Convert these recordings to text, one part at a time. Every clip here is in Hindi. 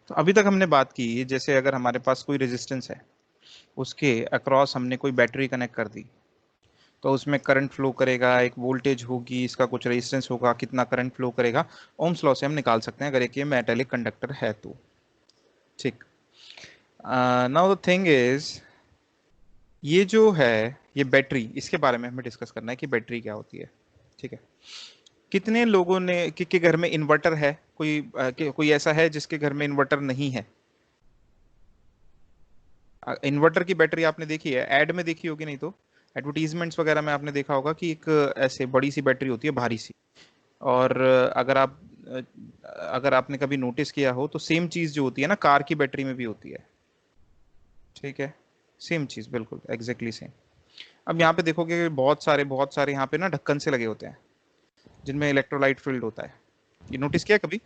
तो अभी तक हमने बात की, जैसे अगर हमारे पास कोई रेजिस्टेंस है, उसके अक्रॉस हमने कोई बैटरी कनेक्ट कर दी, तो उसमें करंट फ्लो करेगा, एक वोल्टेज होगी, इसका कुछ रेजिस्टेंस होगा, कितना करंट फ्लो करेगा, ओम्स लॉ से हम निकाल सकते हैं अगर एक ये मेटेलिक कंडक्टर है तो। ठीक। नाउ द थिंग इज, ये जो है ये बैटरी, इसके बारे में हमें डिस्कस करना है कि बैटरी क्या होती है। ठीक है। कितने लोगों ने के घर में इन्वर्टर है? कोई ऐसा है जिसके घर में इन्वर्टर नहीं है? इन्वर्टर की बैटरी आपने देखी है, एड में देखी होगी, नहीं तो एडवर्टीजमेंट्स वगैरह में आपने देखा होगा कि एक ऐसे बड़ी सी बैटरी होती है, भारी सी। और अगर आपने कभी नोटिस किया हो तो सेम चीज जो होती है ना, कार की बैटरी में भी होती है। ठीक है। सेम चीज, बिल्कुल एग्जैक्टली सेम। अब यहाँ पे देखोगे कि बहुत सारे यहाँ पे ना ढक्कन से लगे होते हैं, जिनमें इलेक्ट्रोलाइट फील्ड होता है। ये नोटिस किया कभी?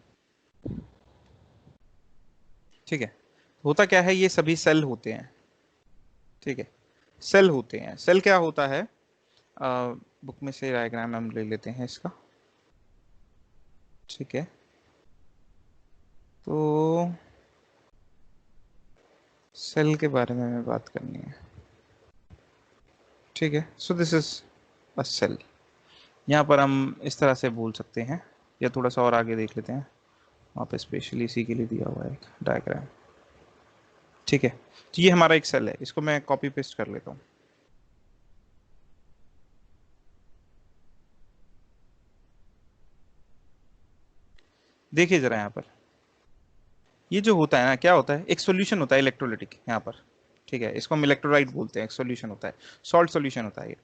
ठीक है। होता क्या है, ये सभी सेल होते हैं। ठीक है। सेल होते हैं। सेल क्या होता है, बुक में से डायग्राम हम ले लेते हैं इसका। ठीक है। तो सेल के बारे में हमें बात करनी है। ठीक है। So this is a cell. यहाँ पर हम इस तरह से बोल सकते हैं, या थोड़ा सा और आगे देख लेते हैं, वहाँ पे स्पेशली इसी के लिए दिया हुआ है एक डायग्राम। ठीक है। तो ये हमारा एक सेल है, इसको मैं कॉपी पेस्ट कर लेता हूँ। देखिए जरा यहाँ पर, ये जो होता है ना, क्या होता है, एक सॉल्यूशन होता है इलेक्ट्रोलिटिक यहाँ पर। ठीक है। इसको हम इलेक्ट्रोलाइट बोलते हैं, एक सॉल्यूशन होता है, सॉल्ट सॉल्यूशन होता है ये।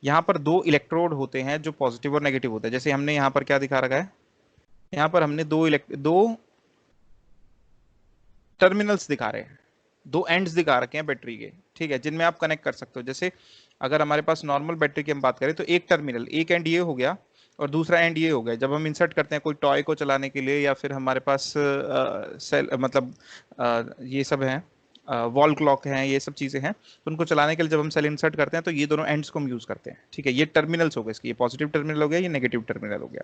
यहाँ पर दो इलेक्ट्रोड होते हैं जो पॉजिटिव और नेगेटिव होते हैं। जैसे हमने यहाँ पर क्या दिखा रखा है, यहाँ पर हमने दो टर्मिनल्स दिखा रहे हैं, दो एंड्स दिखा रखे हैं बैटरी के। ठीक है। जिनमें आप कनेक्ट कर सकते हो। जैसे अगर हमारे पास नॉर्मल बैटरी की हम बात करें तो एक टर्मिनल, एक एंड ये हो गया और दूसरा एंड ये हो गया। जब हम इंसर्ट करते हैं कोई टॉय को चलाने के लिए, या फिर हमारे पास सेल मतलब ये सब है, वॉल क्लॉक हैं, ये सब चीजें हैं, तो उनको चलाने के लिए जब हम सेल इंसर्ट करते हैं तो ये दोनों एंड्स को हम यूज करते हैं। ठीक है। ये टर्मिनल्स हो गए इसके, ये पॉजिटिव टर्मिनल हो गया, ये नेगेटिव टर्मिनल हो गया।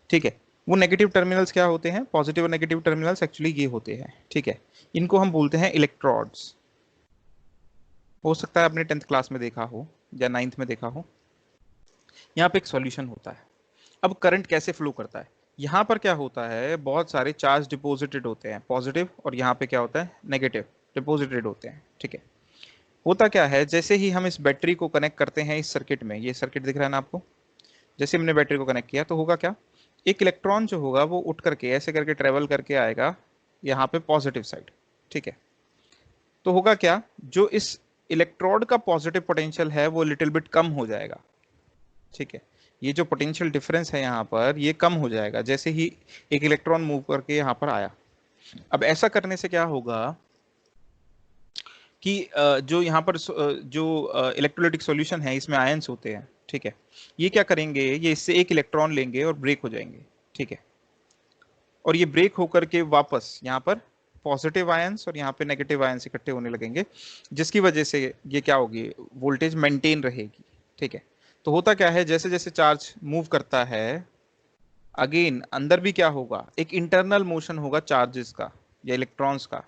ठीक है। वो नेगेटिव टर्मिनल्स क्या होते हैं, पॉजिटिव और नेगेटिव टर्मिनल्स एक्चुअली ये होते हैं। ठीक है। इनको हम बोलते हैं इलेक्ट्रोड्स। हो सकता है आपने 10th क्लास में देखा हो या 9th में देखा हो। यहाँ पे एक सॉल्यूशन होता है। अब करंट कैसे फ्लो करता है, यहाँ पर क्या होता है, बहुत सारे चार्ज डिपॉजिटेड होते हैं, पॉजिटिव, और यहाँ पे क्या होता है, नेगेटिव डिपॉजिटेड होते हैं। ठीक है। होता क्या है, जैसे ही हम इस बैटरी को कनेक्ट करते हैं इस सर्किट में, ये सर्किट दिख रहा है ना आपको, जैसे हमने बैटरी को कनेक्ट किया तो होगा क्या, एक इलेक्ट्रॉन जो होगा वो उठ करके ऐसे करके ट्रेवल करके आएगा यहाँ पे पॉजिटिव साइड। ठीक है। तो होगा क्या, जो इस इलेक्ट्रोड का पॉजिटिव पोटेंशियल है वो लिटिल बिट कम हो जाएगा। ठीक है। ये जो पोटेंशियल डिफरेंस है यहाँ पर, ये कम हो जाएगा जैसे ही एक इलेक्ट्रॉन मूव करके यहाँ पर आया। अब ऐसा करने से क्या होगा कि जो यहाँ पर जो इलेक्ट्रोलाइटिक सॉल्यूशन है इसमें आयंस होते हैं। ठीक है। ये क्या करेंगे, ये इससे एक इलेक्ट्रॉन लेंगे और ब्रेक हो जाएंगे। ठीक है। और ये ब्रेक होकर के वापस यहाँ पर पॉजिटिव आयंस और यहाँ पे नेगेटिव आयंस इकट्ठे होने लगेंगे, जिसकी वजह से ये क्या होगी, वोल्टेज मेंटेन रहेगी। ठीक है। तो होता क्या है, जैसे जैसे चार्ज मूव करता है, अगेन अंदर भी क्या होगा, एक इंटरनल मोशन होगा चार्जेस का या इलेक्ट्रॉन्स का।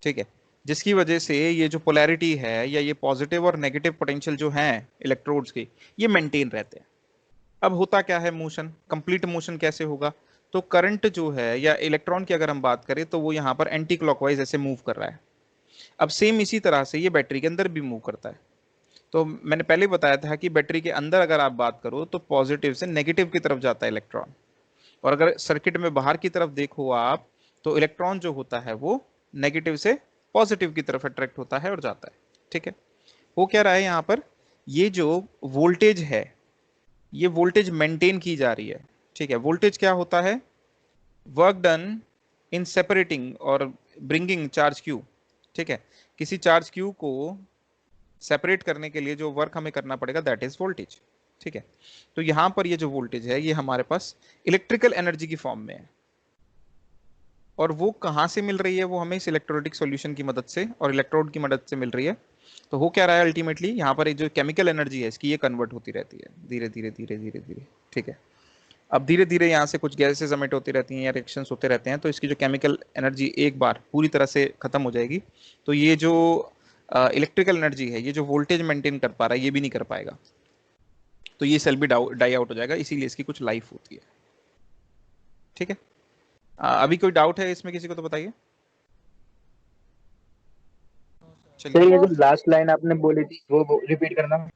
ठीक है। जिसकी वजह से ये जो पोलैरिटी है या ये पॉजिटिव और नेगेटिव पोटेंशियल जो हैं इलेक्ट्रोड्स की, ये मेंटेन रहते हैं। अब होता क्या है, मोशन, कंप्लीट मोशन कैसे होगा, तो करंट जो है या इलेक्ट्रॉन की अगर हम बात करें तो वो यहाँ पर एंटी क्लॉकवाइज ऐसे मूव कर रहा है। अब सेम इसी तरह से ये बैटरी के अंदर भी मूव करता है। तो मैंने पहले बताया था कि बैटरी के अंदर अगर आप बात करो तो पॉजिटिव से नेगेटिव की तरफ जाता है इलेक्ट्रॉन, और अगर सर्किट में बाहर की तरफ देखो आप, तो इलेक्ट्रॉन जो होता है वो नेगेटिव से पॉजिटिव की तरफ अट्रैक्ट होता है और जाता है। ठीक है। वो क्या रहा है यहाँ पर, ये जो वोल्टेज है, ये वोल्टेज मेंटेन की जा रही है। ठीक है। वोल्टेज क्या होता है, वर्क डन इन सेपरेटिंग और ब्रिंगिंग चार्ज क्यू। ठीक है। किसी चार्ज क्यू को सेपरेट करने के लिए जो वर्क हमें करना पड़ेगा, दैट इज वोल्टेज। ठीक है। तो यहां पर ये जो वोल्टेज है ये हमारे पास इलेक्ट्रिकल एनर्जी की फॉर्म में है, और वो कहाँ से मिल रही है, वो हमें इस इलेक्ट्रोलिटिक सॉल्यूशन की मदद से और इलेक्ट्रोड की मदद से मिल रही है। तो हो क्या रहा है, अल्टीमेटली यहाँ पर एक जो केमिकल एनर्जी है इसकी, ये कन्वर्ट होती रहती है धीरे धीरे धीरे धीरे धीरे। ठीक है। अब धीरे धीरे यहाँ से कुछ गैसेस एमिट होती रहती हैं या रिएक्शंस होते रहते हैं, तो इसकी जो केमिकल एनर्जी एक बार पूरी तरह से खत्म हो जाएगी। तो ये जो इलेक्ट्रिकल एनर्जी है, ये जो वोल्टेज मेंटेन कर पा रहा है, ये भी नहीं कर पाएगा। तो ये सेल भी डाई आउट हो जाएगा, इसीलिए इसकी कुछ लाइफ होती है। ठीक है, अभी कोई डाउट है इसमें किसी को तो बताइए। सर ये जो लास्ट लाइन आपने बोली थी वो रिपीट करना।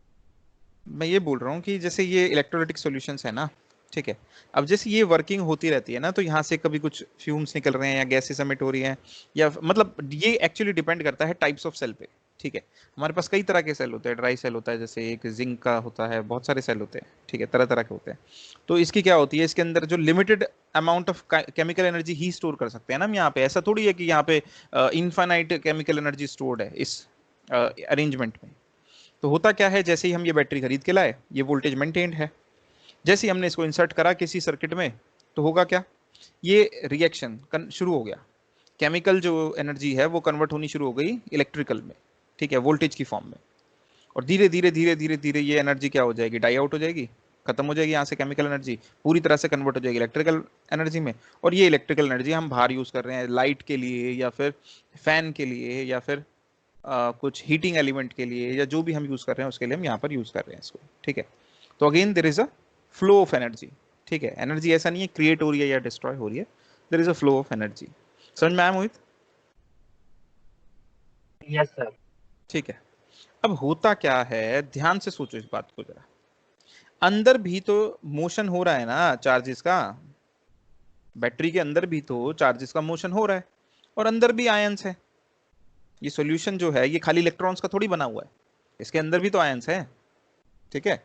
मैं ये बोल रहा हूँ कि जैसे ये इलेक्ट्रोलाइटिक सॉल्यूशंस है ना, ठीक है, अब जैसे ये वर्किंग होती रहती है ना, तो यहाँ से कभी कुछ फ्यूम्स निकल रहे हैं या गैसेस एमिट हो रही हैं, या मतलब ये एक्चुअली डिपेंड करता है टाइप्स ऑफ सेल पे। ठीक है, हमारे पास कई तरह के सेल होते हैं, ड्राई सेल होता है, जैसे एक जिंक का होता है, बहुत सारे सेल होते हैं, ठीक है, तरह तरह के होते हैं। तो इसकी क्या होती है, इसके अंदर जो limited amount of chemical energy he store कर सकते हैं ना हम यहाँ पे। ऐसा थोड़ी है कि यहाँ पे इनफाइनाइट केमिकल एनर्जी स्टोर्ड है इस अरेंजमेंट में। तो होता क्या है, जैसे ही हम ये बैटरी खरीद के लाए, ये वोल्टेज मेंटेन्ड है, जैसे ही हमने इसको इंसर्ट करा किसी सर्किट में, तो होगा क्या, ये रिएक्शन शुरू हो गया, केमिकल जो एनर्जी है वो कन्वर्ट होनी शुरू हो गई इलेक्ट्रिकल में, ठीक है, वोल्टेज की फॉर्म में। और धीरे धीरे धीरे धीरे धीरे ये एनर्जी क्या हो जाएगी, डाई आउट हो जाएगी, खत्म हो जाएगी, यहाँ से केमिकल एनर्जी पूरी तरह से कन्वर्ट हो जाएगी इलेक्ट्रिकल एनर्जी में। और ये इलेक्ट्रिकल एनर्जी हम बाहर यूज कर रहे हैं, लाइट के लिए या फिर फैन के लिए या फिर कुछ हीटिंग एलिमेंट के लिए, या जो भी हम यूज कर रहे हैं उसके लिए हम यहाँ पर यूज कर रहे हैं इसको। ठीक है, तो again there is a flow of energy. ठीक है, एनर्जी ऐसा नहीं है क्रिएट हो रही है या डिस्ट्रॉय हो रही है, there is a flow of energy. समझ में आया मोहित? Yes sir. ठीक है, अब होता क्या है, ध्यान से सोचो इस बात को जरा। अंदर भी तो मोशन हो रहा है ना चार्जेस का, बैटरी के अंदर भी तो चार्जेस का मोशन हो रहा है, और अंदर भी आयंस है। ये सॉल्यूशन जो है ये खाली इलेक्ट्रॉन्स का थोड़ी बना हुआ है, इसके अंदर भी तो आयंस है। ठीक है,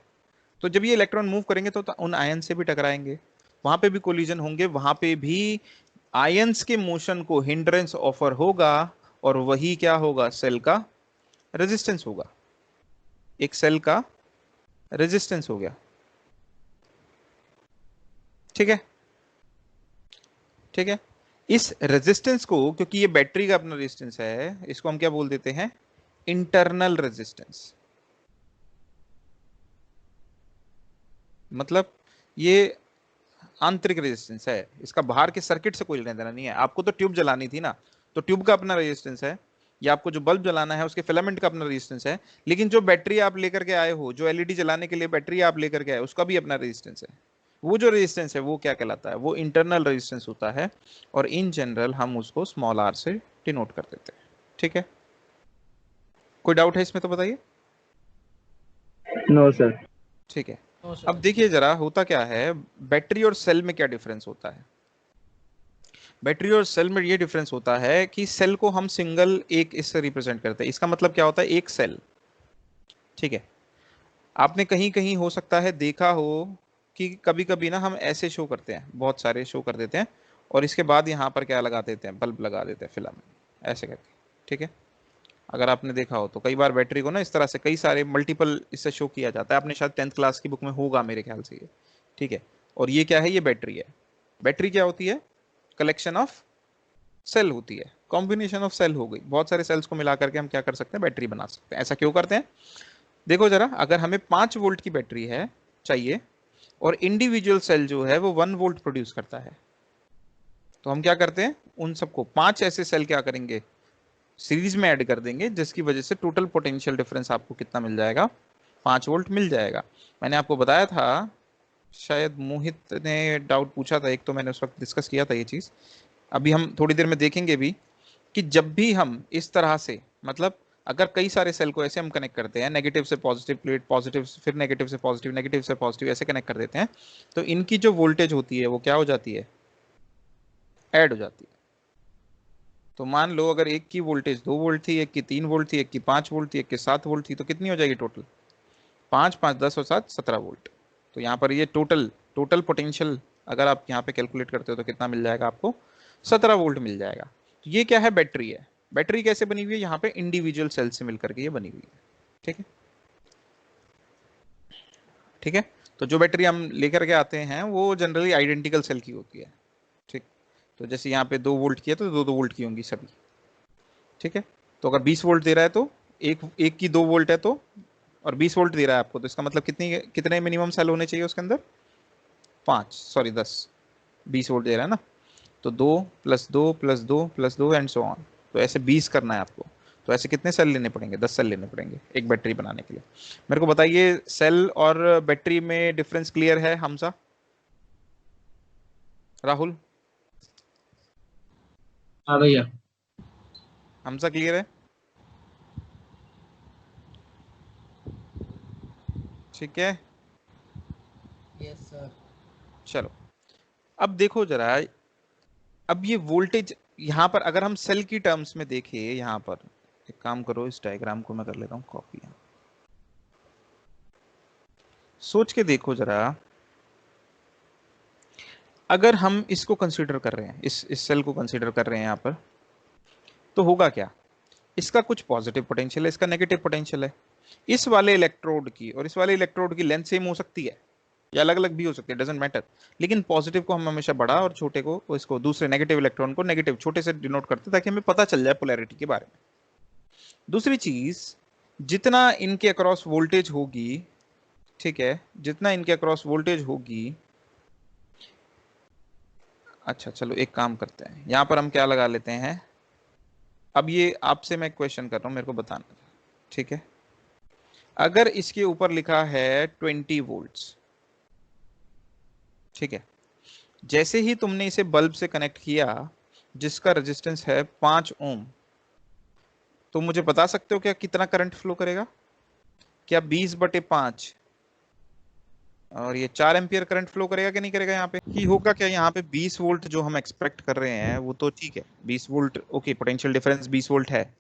तो जब ये इलेक्ट्रॉन मूव करेंगे तो उन आयन से भी टकराएंगे, वहां पे भी कोलिजन होंगे, वहां पे भी आयंस के मोशन को हिंड्रेंस ऑफर होगा, और वही क्या होगा, सेल का रेजिस्टेंस होगा, एक सेल का रेजिस्टेंस हो गया। ठीक है, ठीक है, इस रेजिस्टेंस को, क्योंकि ये बैटरी का अपना रेजिस्टेंस है, इसको हम क्या बोल देते हैं, इंटरनल रेजिस्टेंस। मतलब ये आंतरिक रेजिस्टेंस है, इसका बाहर के सर्किट से कोई लेना देना नहीं है। आपको तो ट्यूब जलानी थी ना, तो ट्यूब का अपना रेजिस्टेंस है, या आपको जो बल्ब जलाना है उसके फिलामेंट का अपना रेजिस्टेंस है। लेकिन जो बैटरी आप लेकर के आए हो, जो एलईडी जलाने के लिए बैटरी आप लेकर के आए, उसका भी अपना रेजिस्टेंस है। वो जो रेजिस्टेंस है वो क्या कहलाता है, वो इंटरनल रेजिस्टेंस होता है, और इन जनरल हम उसको स्मॉल आर से डिनोट कर देते हैं। ठीक है, कोई डाउट है इसमें तो बताइए। No sir. ठीक है, अब देखिए जरा होता क्या है, बैटरी और सेल में क्या डिफरेंस होता है। बैटरी और सेल में ये डिफरेंस होता है कि सेल को हम सिंगल एक इससे रिप्रेजेंट करते हैं। इसका मतलब क्या होता है, एक सेल। ठीक है, आपने कहीं कहीं हो सकता है देखा हो कि कभी कभी ना हम ऐसे शो करते हैं, बहुत सारे शो कर देते हैं, और इसके बाद यहाँ पर क्या लगा देते हैं, बल्ब लगा देते हैं फिलामेंट ऐसे करके। ठीक है, अगर आपने देखा हो तो कई बार बैटरी को ना इस तरह से कई सारे मल्टीपल इससे शो किया जाता है, आपने शायद 10th क्लास की बुक में होगा मेरे ख्याल से ये। ठीक है, और ये क्या है, ये बैटरी है। बैटरी क्या होती है, कलेक्शन ऑफ सेल होती है, कॉम्बिनेशन ऑफ सेल हो गई, बहुत सारे सेल्स को मिला करके हम क्या कर सकते हैं, बैटरी बना सकते हैं। ऐसा क्यों करते हैं, देखो जरा, अगर हमें 5 वोल्ट की बैटरी है चाहिए, और इंडिविजुअल सेल जो है वो 1 वोल्ट प्रोड्यूस करता है, तो हम क्या करते हैं, उन सबको 5 ऐसे सेल क्या करेंगे, सीरीज में ऐड कर देंगे, जिसकी वजह से टोटल पोटेंशियल डिफरेंस आपको कितना मिल जाएगा, 5 वोल्ट मिल जाएगा। मैंने आपको बताया था, शायद मोहित ने डाउट पूछा था एक, तो मैंने उस वक्त डिस्कस किया था ये चीज। अभी हम थोड़ी देर में देखेंगे भी कि जब भी हम इस तरह से, मतलब अगर कई सारे सेल को ऐसे हम कनेक्ट करते हैं, नेगेटिव से पॉजिटिव प्लेट, पॉजिटिव फिर नेगेटिव से पॉजिटिव, नेगेटिव से पॉजिटिव, ऐसे कनेक्ट कर देते हैं, तो इनकी जो वोल्टेज होती है वो क्या हो जाती है, ऐड हो जाती है। तो मान लो अगर एक की वोल्टेज 2 वोल्ट थी, एक की 3 वोल्ट थी, एक की 5 वोल्ट थी, एक की 7 वोल्ट थी, तो कितनी हो जाएगी टोटल, 5 5 10 और 7 17 वोल्ट। तो यहाँ पर ये टोटल टोटल पोटेंशियल अगर आप यहाँ पे कैलकुलेट करते हो तो कितना मिल जाएगा आपको, 17 वोल्ट मिल जाएगा। तो ये क्या है, बैटरी है। बैटरी कैसे बनी हुई है, यहाँ पे इंडिविजुअल सेल से मिलकर के ये बनी हुई है। ठीक है, ठीक है, तो जो बैटरी हम लेकर के आते हैं वो जनरली आइडेंटिकल सेल की होती है। ठीक, तो जैसे यहाँ पे 2 वोल्ट की है तो 2 वोल्ट की होंगी सभी। ठीक है, तो अगर 20 वोल्ट दे रहा है तो एक की 2 वोल्ट है तो, और 20 वोल्ट दे रहा है आपको, तो इसका मतलब कितने मिनिमम सेल होने चाहिए उसके अंदर, 5 सॉरी 10, 20 वोल्ट दे रहा है ना, तो 2 + 2 + 2 + 2 एंड सो ऑन। तो ऐसे 20 करना है आपको। तो ऐसे कितने सेल लेने पड़ेंगे? 10 सेल लेने पड़ेंगे एक बैटरी बनाने के लिए। मेरे को बताइए सेल और बैटरी में डिफरेंस क्लियर है हमसा? राहुल? हाँ भैया। हमसा क्लियर है? ठीक है, यस सर। चलो अब देखो जरा, अब ये वोल्टेज यहाँ पर अगर हम सेल की टर्म्स में देखें, यहाँ पर एक काम करो, इस डायग्राम को मैं कर लेता हूँ कॉपी। सोच के देखो जरा, अगर हम इसको कंसीडर कर रहे हैं, इस सेल को कंसीडर कर रहे हैं यहाँ पर, तो होगा क्या? इसका कुछ पॉजिटिव पोटेंशियल है, इसका नेगेटिव पोटेंशियल है। इस वाले इलेक्ट्रोड की और इस वाले इलेक्ट्रोड की लेंथ सेम हो सकती है या अलग अलग भी हो सकती है, डजेंट मैटर। लेकिन पॉजिटिव को हम हमेशा बड़ा और छोटे को, इसको दूसरे नेगेटिव इलेक्ट्रॉन को नेगेटिव छोटे से डिनोट करते हैं, ताकि हमें पता चल जाए पोलैरिटी के बारे में। दूसरी चीज, जितना इनके अक्रॉस वोल्टेज होगी, ठीक है, जितना इनके अक्रॉस वोल्टेज होगी, अच्छा चलो एक काम करते हैं, यहां पर हम क्या लगा लेते हैं। अब ये आपसे मैं क्वेश्चन कर रहा हूं, मेरे को बताना, ठीक है। अगर इसके ऊपर लिखा है 20 वोल्ट्स, ठीक है, जैसे ही तुमने इसे बल्ब से कनेक्ट किया जिसका रेजिस्टेंस है 5 ओम, तो मुझे बता सकते हो क्या कितना करंट फ्लो करेगा? क्या 20/5 और ये 4 एम्पियर करंट फ्लो करेगा कि नहीं करेगा? यहाँ पे कि होगा क्या, यहाँ पे 20 वोल्ट जो हम एक्सपेक्ट कर रहे हैं वो तो ठीक है, 20 volt okay, potential difference 20 volt है,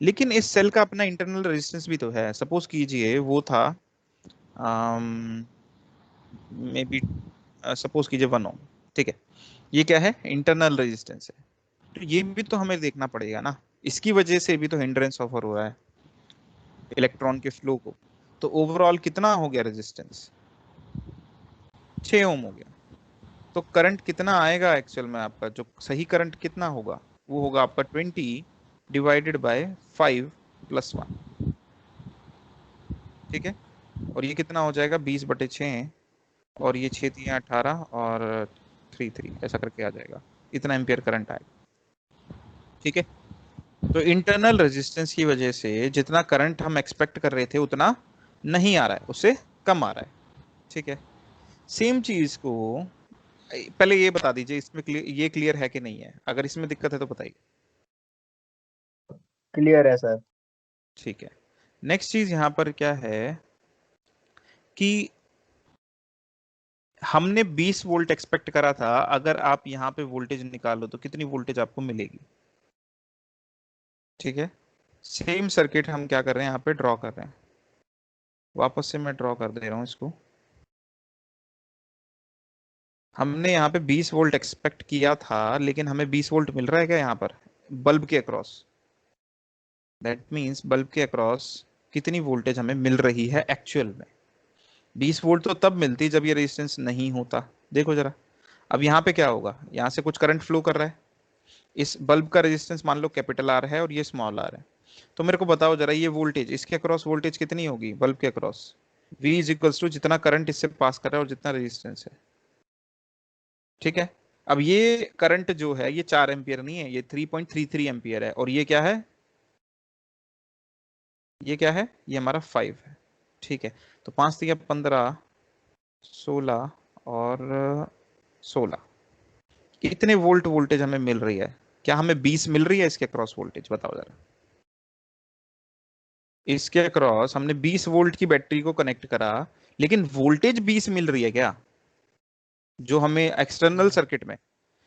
लेकिन इस सेल का अपना इंटरनल रेजिस्टेंस भी तो है। सपोज कीजिए वो था मे बी, सपोज कीजिए 1 ओम, ठीक है, ये क्या है? इंटरनल रेजिस्टेंस है। तो ये भी तो हमें देखना पड़ेगा ना, इसकी वजह से भी तो हिंड्रेंस ऑफर हो रहा है इलेक्ट्रॉन के फ्लो को। तो ओवरऑल कितना हो गया रेजिस्टेंस? 6 ओम हो गया। तो करंट कितना आएगा एक्चुअल में? आपका जो सही करंट कितना होगा, वो होगा आपका 20/5 + 1, ठीक है। और ये कितना हो जाएगा? 20/6, और ये 6×3 = 18 और 3 ऐसा करके आ जाएगा, इतना एम्पियर करंट आएगा, ठीक है। तो इंटरनल रेजिस्टेंस की वजह से जितना करंट हम एक्सपेक्ट कर रहे थे उतना नहीं आ रहा है, उससे कम आ रहा है, ठीक है। सेम चीज को पहले ये बता दीजिए, इसमें ये क्लियर है कि नहीं है? अगर इसमें दिक्कत है तो बताइए। क्लियर है सर। ठीक है, नेक्स्ट चीज यहाँ पर क्या है कि हमने 20 वोल्ट एक्सपेक्ट करा था, अगर आप यहाँ पे वोल्टेज निकालो तो कितनी वोल्टेज आपको मिलेगी? ठीक है, सेम सर्किट हम क्या कर रहे हैं, यहाँ पे ड्रॉ कर रहे हैं, वापस से मैं ड्रॉ कर दे रहा हूँ इसको। हमने यहाँ पे 20 वोल्ट एक्सपेक्ट किया था, लेकिन हमें 20 वोल्ट मिल रहा है क्या यहाँ पर बल्ब के अक्रॉस? दैट मीन्स बल्ब के अक्रॉस कितनी वोल्टेज हमें मिल रही है एक्चुअल में? 20 वोल्ट तो तब मिलती जब ये रेजिस्टेंस नहीं होता। देखो जरा, अब यहाँ पे क्या होगा, यहाँ से कुछ करंट फ्लो कर रहा है, इस बल्ब का रेजिस्टेंस मान लो कैपिटल आर है और ये स्मॉल आर है। तो मेरे को बताओ जरा, ये वोल्टेज इसके अक्रॉस वोल्टेज कितनी होगी बल्ब के अक्रॉस? V = जितना करंट इससे पास कर रहा है और जितना रेजिस्टेंस है, ठीक है। अब ये करंट जो है ये 4 एम्पियर नहीं है, ये 3.33 एम्पियर है, और ये क्या है? ये क्या है? ये हमारा 5 है, ठीक है। तो 5×3 = 15, 16 और 16, कितने वोल्ट वोल्टेज हमें मिल रही है? क्या हमें 20 मिल रही है इसके क्रॉस वोल्टेज? बताओ जरा। इसके क्रॉस हमने 20 वोल्ट की बैटरी को कनेक्ट करा, लेकिन वोल्टेज 20 मिल रही है क्या, जो हमें एक्सटर्नल सर्किट में?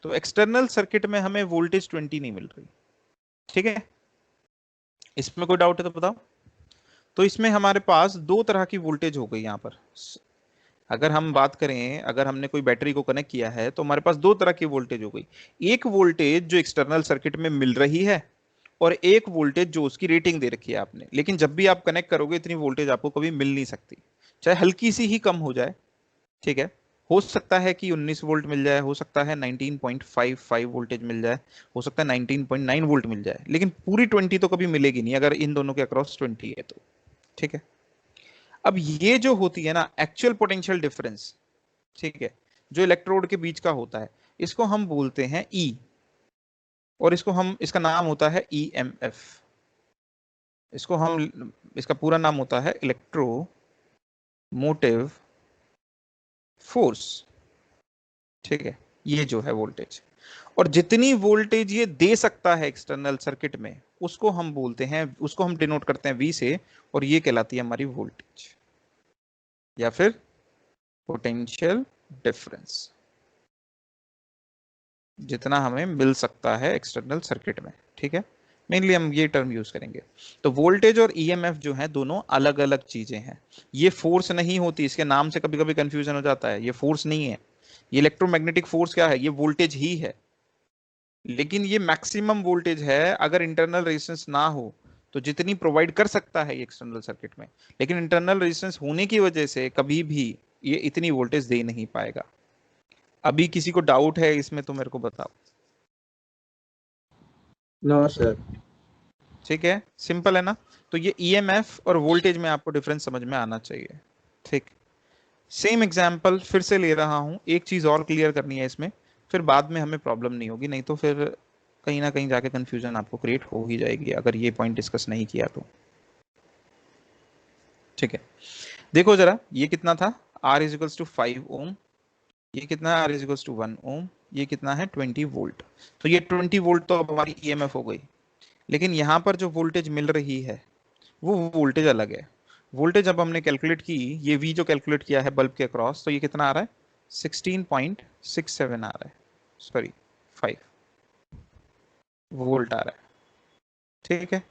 तो एक्सटर्नल सर्किट में हमें वोल्टेज 20 नहीं मिल रही, ठीक है। इसमें कोई डाउट है तो बताओ। तो इसमें हमारे पास दो तरह की वोल्टेज हो गई यहाँ पर। अगर हम बात करें, अगर हमने कोई बैटरी को कनेक्ट किया है तो हमारे पास दो तरह की वोल्टेज हो गई। एक वोल्टेज जो एक्सटर्नल सर्किट में मिल रही है, और एक वोल्टेज जो उसकी रेटिंग दे रखी है आपने। लेकिन जब भी आप कनेक्ट करोगे इतनी वोल्टेज आपको कभी मिल नहीं सकती, चाहे हल्की सी ही कम हो जाए, ठीक है। हो सकता है कि 19 वोल्ट मिल जाए, हो सकता है 19.55 वोल्टेज मिल जाए, हो सकता है 19.9 वोल्ट मिल जाए, लेकिन पूरी 20 तो कभी मिलेगी नहीं अगर इन दोनों के अक्रॉस 20 है तो, ठीक है। अब ये जो होती है ना एक्चुअल पोटेंशियल डिफरेंस, ठीक है, जो इलेक्ट्रोड के बीच का होता है, इसको हम बोलते हैं ई, और इसका नाम होता है ईएमएफ। इसका पूरा नाम होता है इलेक्ट्रो मोटिव फोर्स। ठीक है, ये जो है वोल्टेज, और जितनी वोल्टेज ये दे सकता है एक्सटर्नल सर्किट में, उसको हम बोलते हैं, उसको हम डिनोट करते हैं V से, और ये कहलाती है हमारी वोल्टेज या फिर पोटेंशियल डिफरेंस, जितना हमें मिल सकता है एक्सटर्नल सर्किट में। ठीक है, मेनली हम ये टर्म यूज करेंगे। तो वोल्टेज और ईएमएफ जो है दोनों अलग अलग चीजें हैं। ये फोर्स नहीं होती, इसके नाम से कभी कभी कंफ्यूजन हो जाता है, ये फोर्स नहीं है। ये इलेक्ट्रोमैग्नेटिक फोर्स क्या है, ये वोल्टेज ही है, लेकिन ये मैक्सिमम वोल्टेज है अगर इंटरनल रेजिस्टेंस ना हो, तो जितनी प्रोवाइड कर सकता है ये एक्सटर्नल सर्किट में, लेकिन इंटरनल रेजिस्टेंस होने की वजह से कभी भी ये इतनी वोल्टेज दे नहीं पाएगा। अभी किसी को डाउट है इसमें तो मेरे को बताओ। No sir. ठीक है, सिंपल है ना। तो ये ईएमएफ और वोल्टेज में आपको डिफरेंस समझ में आना चाहिए। ठीक, सेम एग्जांपल फिर से ले रहा हूं, एक चीज और क्लियर करनी है इसमें, फिर बाद में हमें प्रॉब्लम नहीं होगी, नहीं तो फिर कहीं ना कहीं जाके कंफ्यूजन आपको क्रिएट हो ही जाएगी अगर ये पॉइंट डिस्कस नहीं किया तो। ठीक है, देखो जरा, ये कितना था, R इज इक्वल्स टू 5 ओम, ये कितना है, R इज इक्वल्स टू 1 ओम, ये कितना है 20 वोल्ट। तो ये 20 वोल्ट तो अब हमारी ईएमएफ हो गई, लेकिन यहाँ पर जो वोल्टेज मिल रही है वो वोल्टेज अलग है। वोल्टेज अब हमने कैलकुलेट की, ये V जो कैलकुलेट किया है बल्ब के अक्रॉस, तो ये कितना आ रहा है 16.67 आ रहा है, सॉरी 5 वोल्ट आ रहा है। ठीक है,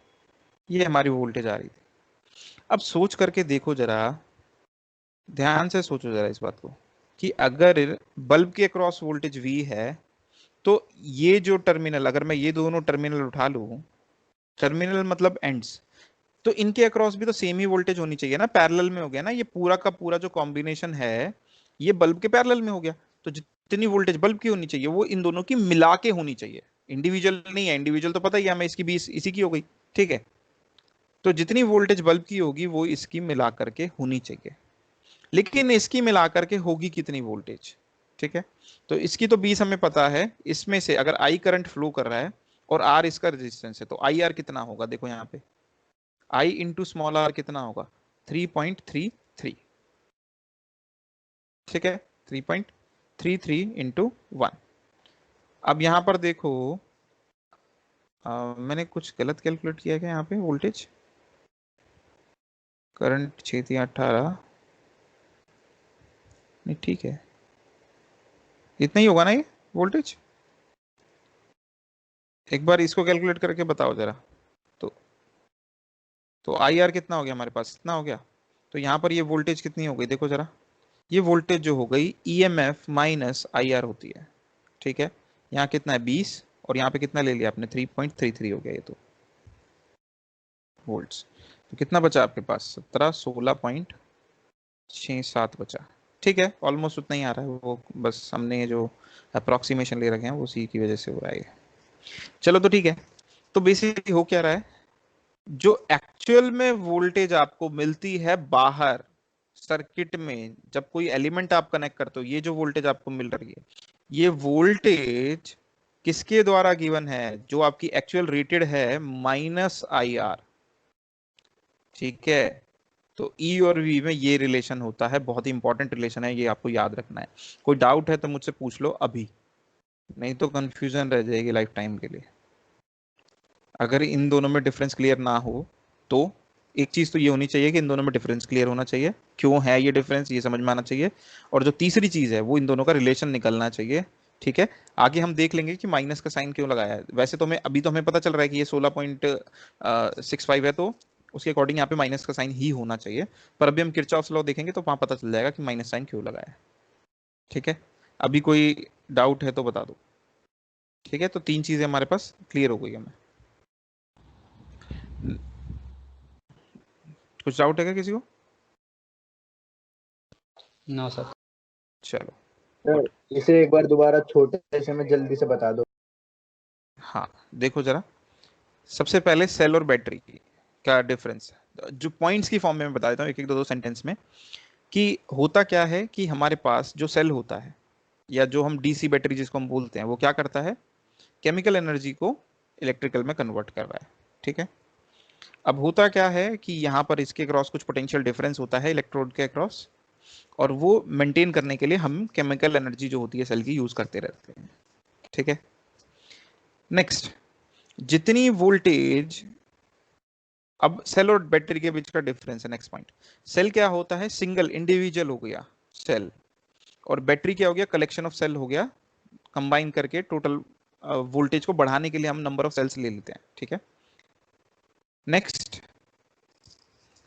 ये हमारी वोल्टेज आ रही थी। अब सोच करके देखो जरा, ध्यान से सोचो जरा इस बात को, कि अगर बल्ब के अक्रॉस वोल्टेज V है, तो ये जो टर्मिनल, अगर मैं ये दोनों टर्मिनल उठा लूं, टर्मिनल मतलब एंड्स, तो इनके अक्रॉस भी तो सेम ही वोल्टेज होनी चाहिए ना, पैरेलल में हो गया ना, ये पूरा का पूरा जो कॉम्बिनेशन है ये बल्ब के पैरेलल में हो गया। तो जितनी वोल्टेज बल्ब की होनी चाहिए वो इन दोनों की मिला के होनी चाहिए, इंडिविजुअल नहीं है, इंडिविजुअल तो पता ही है हमें, इसकी भी इसी की हो गई। ठीक है, तो जितनी वोल्टेज बल्ब की होगी वो इसकी मिला करके होनी चाहिए, लेकिन इसकी मिला करके होगी कितनी वोल्टेज। ठीक है, तो इसकी तो 20 हमें पता है, इसमें से अगर आई करंट फ्लो कर रहा है और आर इसका रेजिस्टेंस है, तो आई आर कितना होगा, देखो यहाँ पे I इंटू स्मॉल आर कितना होगा 3.33। ठीक है, 3.33 इंटू 1। अब यहां पर देखो, मैंने कुछ गलत कैलकुलेट किया है क्या यहाँ पे, वोल्टेज करंट 6-18, नहीं ठीक है, इतना ही होगा ना ये वोल्टेज। एक बार इसको कैलकुलेट करके बताओ जरा। तो आई आर कितना हो गया हमारे पास, इतना हो गया। तो यहाँ पर ये वोल्टेज कितनी हो गई, देखो जरा, ये वोल्टेज जो हो गई ईएमएफ माइनस आई आर होती है। ठीक है, यहाँ कितना है 20, और यहाँ पे कितना ले लिया आपने 3.33 हो गया ये तो वोल्ट्स। तो कितना बचा आपके पास 17, 16.67 बचा। ठीक है, ऑलमोस्ट उतना ही आ रहा है, वो बस हमने जो अप्रोक्सीमेशन ले रखे हैं वो उसी की वजह से हो रहा है। चलो तो ठीक है, तो बेसिकली हो क्या रहा है, जो एक्चुअल में वोल्टेज आपको मिलती है बाहर सर्किट में, जब कोई एलिमेंट आप कनेक्ट करते हो, ये जो वोल्टेज आपको मिल रही है, ये वोल्टेज किसके द्वारा गिवन है, जो आपकी एक्चुअल रेटेड है माइनस आई आर। ठीक है, तो E और V में ये रिलेशन होता है, बहुत ही इंपॉर्टेंट रिलेशन है, ये आपको याद रखना है। कोई डाउट है तो मुझसे पूछ लो अभी, नहीं तो कंफ्यूजन रह जाएगी लाइफ टाइम के लिए। अगर इन दोनों में डिफरेंस क्लियर ना हो तो एक चीज तो ये होनी चाहिए कि इन दोनों में डिफरेंस क्लियर होना चाहिए, क्यों है ये डिफरेंस ये समझ में आना चाहिए, और जो तीसरी चीज है वो इन दोनों का रिलेशन निकलना चाहिए। ठीक है, आगे हम देख लेंगे कि माइनस का साइन क्यों लगाया है। वैसे तो हमें अभी तो हमें पता चल रहा है कि ये 16.65 है, तो उसके अकॉर्डिंग यहाँ पे माइनस का साइन ही होना चाहिए, पर अभी हम किरचॉफ्स लॉ देखेंगे तो वहां पता चल जाएगा कि माइनस साइन क्यों लगाया है। ठीक है, अभी कोई डाउट है तो बता दो। ठीक है, तो तीन चीजें हमारे पास क्लियर हो गई हमें। कुछ डाउट है क्या किसी को? No sir. चलो सर इसे एक बार दोबारा छोटे से में जल्दी से बता दो। हाँ, देखो जरा, सबसे पहले सेल और बैटरी का डिफरेंस, जो पॉइंट्स की फॉर्म में मैं बता देता हूँ एक एक दो दो सेंटेंस में, कि होता क्या है कि हमारे पास जो सेल होता है या जो हम डीसी बैटरी जिसको हम बोलते हैं, वो क्या करता है, केमिकल एनर्जी को इलेक्ट्रिकल में कन्वर्ट कर रहा है। ठीक है, अब होता क्या है कि यहाँ पर इसके अक्रॉस कुछ पोटेंशियल डिफरेंस होता है इलेक्ट्रोड के अक्रॉस, और वो मेंटेन करने के लिए हम केमिकल एनर्जी जो होती है सेल की यूज करते रहते हैं। ठीक है, नेक्स्ट, जितनी वोल्टेज, अब सेल और बैटरी के बीच का डिफरेंस है। नेक्स्ट पॉइंट, सेल क्या होता है, सिंगल इंडिविजुअल हो गया सेल, और बैटरी क्या हो गया, कलेक्शन ऑफ सेल हो गया, कंबाइन करके टोटल वोल्टेज को बढ़ाने के लिए हम नंबर ऑफ सेल्स ले लेते हैं। ठीक है, नेक्स्ट,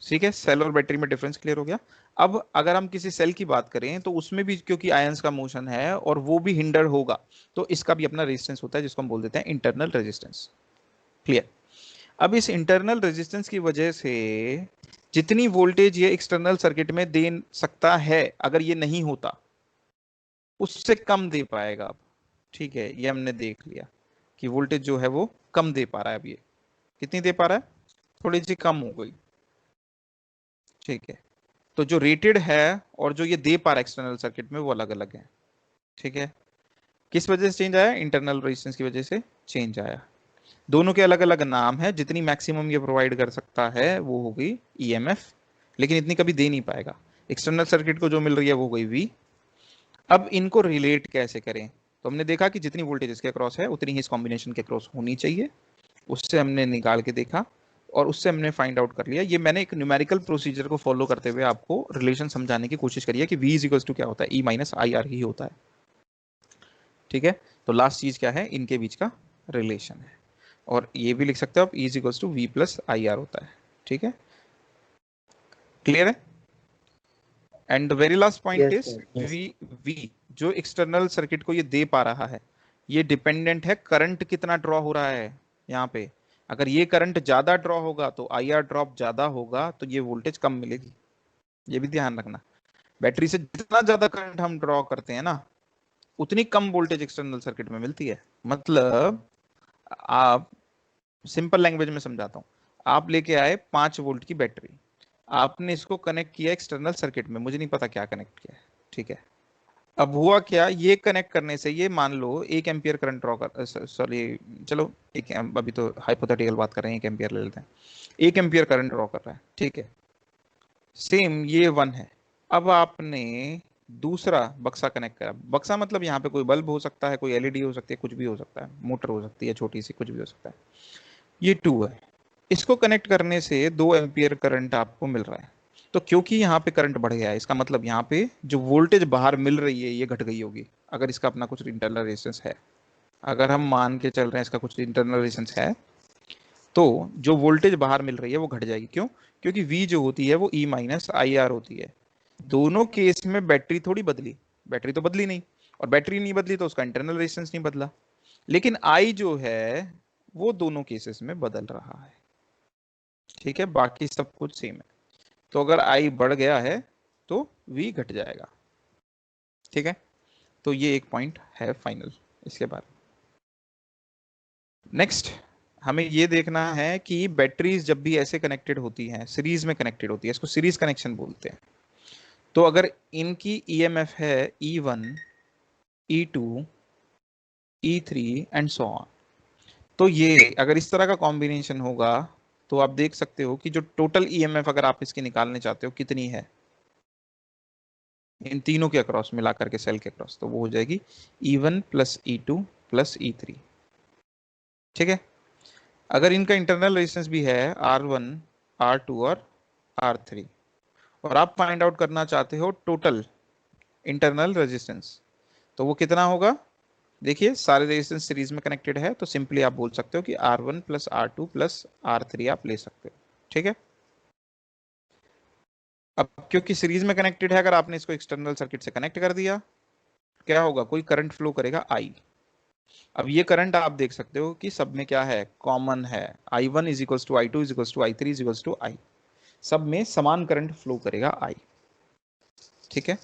ठीक है, सेल और बैटरी में डिफरेंस क्लियर हो गया। अब अगर हम किसी सेल की बात करें तो उसमें भी क्योंकि आयंस का मोशन है और वो भी हिंडर होगा, तो इसका भी अपना रेजिस्टेंस होता है जिसको हम बोल देते हैं इंटरनल रेजिस्टेंस। क्लियर। अब इस इंटरनल रेजिस्टेंस की वजह से जितनी वोल्टेज ये एक्सटर्नल सर्किट में दे सकता है, अगर ये नहीं होता, उससे कम दे पाएगा अब। ठीक है, ये हमने देख लिया कि वोल्टेज जो है वो कम दे पा रहा है। अब ये कितनी दे पा रहा है, थोड़ी सी कम हो गई। ठीक है, तो जो रेटेड है और जो ये दे पा रहा है एक्सटर्नल सर्किट में, वो अलग अलग है। ठीक है, किस वजह से चेंज आया, इंटरनल रेजिस्टेंस की वजह से चेंज आया। दोनों के अलग अलग नाम है, जितनी मैक्सिमम ये प्रोवाइड कर सकता है वो हो गई ईएमएफ, लेकिन इतनी कभी दे नहीं पाएगा। एक्सटर्नल सर्किट को जो मिल रही है वो हो गई वी। अब इनको रिलेट कैसे करें, तो हमने देखा कि जितनी वोल्टेज इसके अक्रॉस है उतनी ही इस कॉम्बिनेशन के अक्रॉस होनी चाहिए, उससे हमने निकाल के देखा और उससे हमने फाइंड आउट कर लिया। ये मैंने एक न्यूमेरिकल प्रोसीजर को फॉलो करते हुए आपको रिलेशन समझाने की कोशिश करी है कि V इज इक्वल्स टू क्या होता है, E माइनस आई आर ही होता है। ठीक है, तो लास्ट चीज क्या है, इनके बीच का रिलेशन है, और ये भी लिख सकते हो आप, E is equals to V plus I R होता है। ठीक है, क्लियर है। And the very last point yes is sir, yes. V जो एक्सटर्नल सर्किट को ये दे पा रहा है, ये डिपेंडेंट है करंट कितना ड्रॉ हो रहा है यहाँ पे। अगर ये करंट ज्यादा ड्रॉ होगा तो आई आर ड्रॉप ज्यादा होगा, तो ये वोल्टेज कम मिलेगी। ये भी ध्यान रखना, बैटरी से जितना ज्यादा करंट हम ड्रॉ करते हैं ना, उतनी कम वोल्टेज एक्सटर्नल सर्किट में मिलती है। मतलब आप, सिंपल लैंग्वेज में समझाता हूँ, आप लेके आए 5 वोल्ट की बैटरी, आपने इसको कनेक्ट किया एक्सटर्नल सर्किट में, मुझे नहीं पता क्या कनेक्ट किया है। ठीक है, अब हुआ क्या, ये कनेक्ट करने से ये मान लो 1 एम्पियर करंट ड्रॉ कर, सॉरी चलो एक, अभी तो हाइपोथेटिकल बात कर रहे हैं, 1 एम्पियर ले लेते हैं, 1 एम्पियर करंट ड्रॉ कर रहा है। ठीक है, सेम ये 1 है। अब आपने दूसरा बक्सा कनेक्ट करा, बक्सा मतलब यहाँ पे कोई बल्ब हो सकता है, कोई एलईडी हो सकती है, कुछ भी हो सकता है, मोटर हो सकती है छोटी सी, कुछ भी हो सकता है। ये 2 है, इसको कनेक्ट करने से 2 एम्पियर करंट आपको मिल रहा है। तो क्योंकि यहाँ पे करंट बढ़ गया है, इसका मतलब यहाँ पे जो वोल्टेज बाहर मिल रही है ये घट गई होगी, अगर इसका अपना कुछ इंटरनल रेजिस्टेंस है। अगर हम मान के चल रहे हैं इसका कुछ इंटरनल रेजिस्टेंस है, तो जो वोल्टेज बाहर मिल रही है वो घट जाएगी। क्यों, क्योंकि V जो होती है वो E माइनस आई आर होती है। दोनों केस में बैटरी थोड़ी बदली, बैटरी तो बदली नहीं, और बैटरी नहीं बदली तो उसका इंटरनल रेजिस्टेंस नहीं बदला, लेकिन I जो है वो दोनों केसेस में बदल रहा है। ठीक है, बाकी सब कुछ सेम है। तो अगर I बढ़ गया है तो V घट जाएगा। ठीक है, तो ये एक पॉइंट है फाइनल इसके बारे में। नेक्स्ट, हमें ये देखना है कि बैटरीज जब भी ऐसे कनेक्टेड होती हैं, सीरीज में कनेक्टेड होती है, इसको सीरीज कनेक्शन बोलते हैं। तो अगर इनकी ईएमएफ है E1, E2, E3 and so on, तो ये अगर इस तरह का कॉम्बिनेशन होगा, तो आप देख सकते हो कि जो टोटल ईएमएफ अगर आप इसकी निकालने चाहते हो कितनी है इन तीनों के अक्रॉस मिला करके, सेल के अक्रॉस, तो वो हो जाएगी E1 plus E2 plus E3। ठीक है, अगर इनका इंटरनल रेजिस्टेंस भी है R1, R2 और R3, और आप फाइंड आउट करना चाहते हो टोटल इंटरनल रेजिस्टेंस, तो वो कितना होगा। देखिए सारे रेजिस्टेंस सीरीज में कनेक्टेड है, तो सिंपली आप बोल सकते हो कि R1 plus R2 plus R3 आप ले सकते हो। ठीक है, अब क्योंकि सीरीज में कनेक्टेड है, अगर आपने इसको एक्सटर्नल सर्किट से कनेक्ट कर दिया, क्या होगा, कोई करंट फ्लो करेगा I। अब ये करंट आप देख सकते हो कि सब में क्या है, कॉमन है, I1 is equals to I2 is equals to I3 is equals to I, सब में समान करंट फ्लो करेगा I। ठीक है,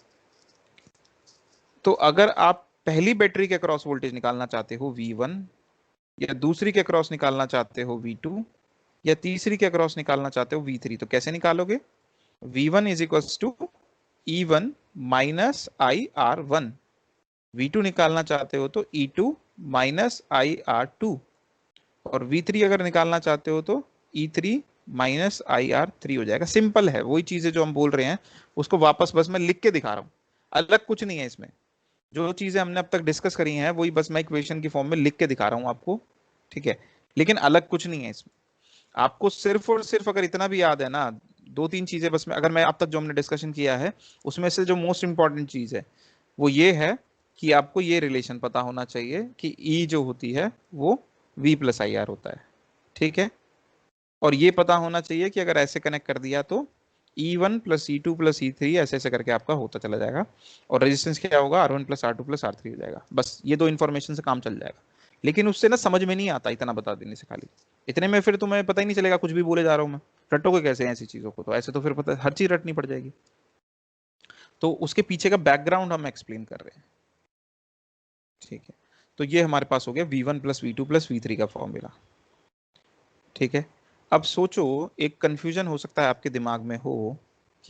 तो अगर आप पहली बैटरी के क्रॉस वोल्टेज निकालना चाहते हो V1, या दूसरी के क्रॉस निकालना चाहते हो V2, या तीसरी के क्रॉस निकालना चाहते हो V3, तो कैसे निकालोगे, V1 is equals to E1 minus I R1, V2 निकालना चाहते हो तो E2 माइनस IR2, और V3 अगर निकालना चाहते हो तो E3 माइनस IR3 हो जाएगा। सिंपल है, वही चीजें जो हम बोल रहे हैं उसको वापस बस मैं लिख के दिखा रहा हूँ, अलग कुछ नहीं है इसमें। जो चीजें हमने अब तक डिस्कस करी हैं वही बस मैं इक्वेशन की फॉर्म में लिख के दिखा रहा हूँ आपको, ठीक है। लेकिन अलग कुछ नहीं है इसमें। आपको सिर्फ और सिर्फ अगर इतना भी याद है ना, दो तीन चीजें बस में, अगर मैं अब तक जो हमने डिस्कशन किया है उसमें से जो मोस्ट इंपॉर्टेंट चीज है वो ये है कि आपको ये रिलेशन पता होना चाहिए कि E जो होती है वो V प्लस IR होता है, ठीक है। और ये पता होना चाहिए कि अगर ऐसे कनेक्ट कर दिया तो E1 plus E2 plus E3 ऐसे ऐसे करके आपका होता चला जाएगा, और रेजिस्टेंस क्या होगा, R1 plus R2 plus R3 हो जाएगा। बस ये दो इन्फॉर्मेशन से काम चल जाएगा। लेकिन उससे ना समझ में नहीं आता इतना बता देने से, खाली इतने में फिर तुम्हें पता ही नहीं चलेगा, कुछ भी बोले जा रहा हूँ मैं। रटोगे कैसे ऐसी चीजों को, तो ऐसे तो फिर पता हर चीज रटनी पड़ जाएगी। तो उसके पीछे का बैकग्राउंड हम एक्सप्लेन कर रहे हैं, ठीक है। तो ये हमारे पास हो गया V1 plus V2 plus V3 का फॉर्मूला, ठीक है। अब सोचो, एक कंफ्यूजन हो सकता है आपके दिमाग में हो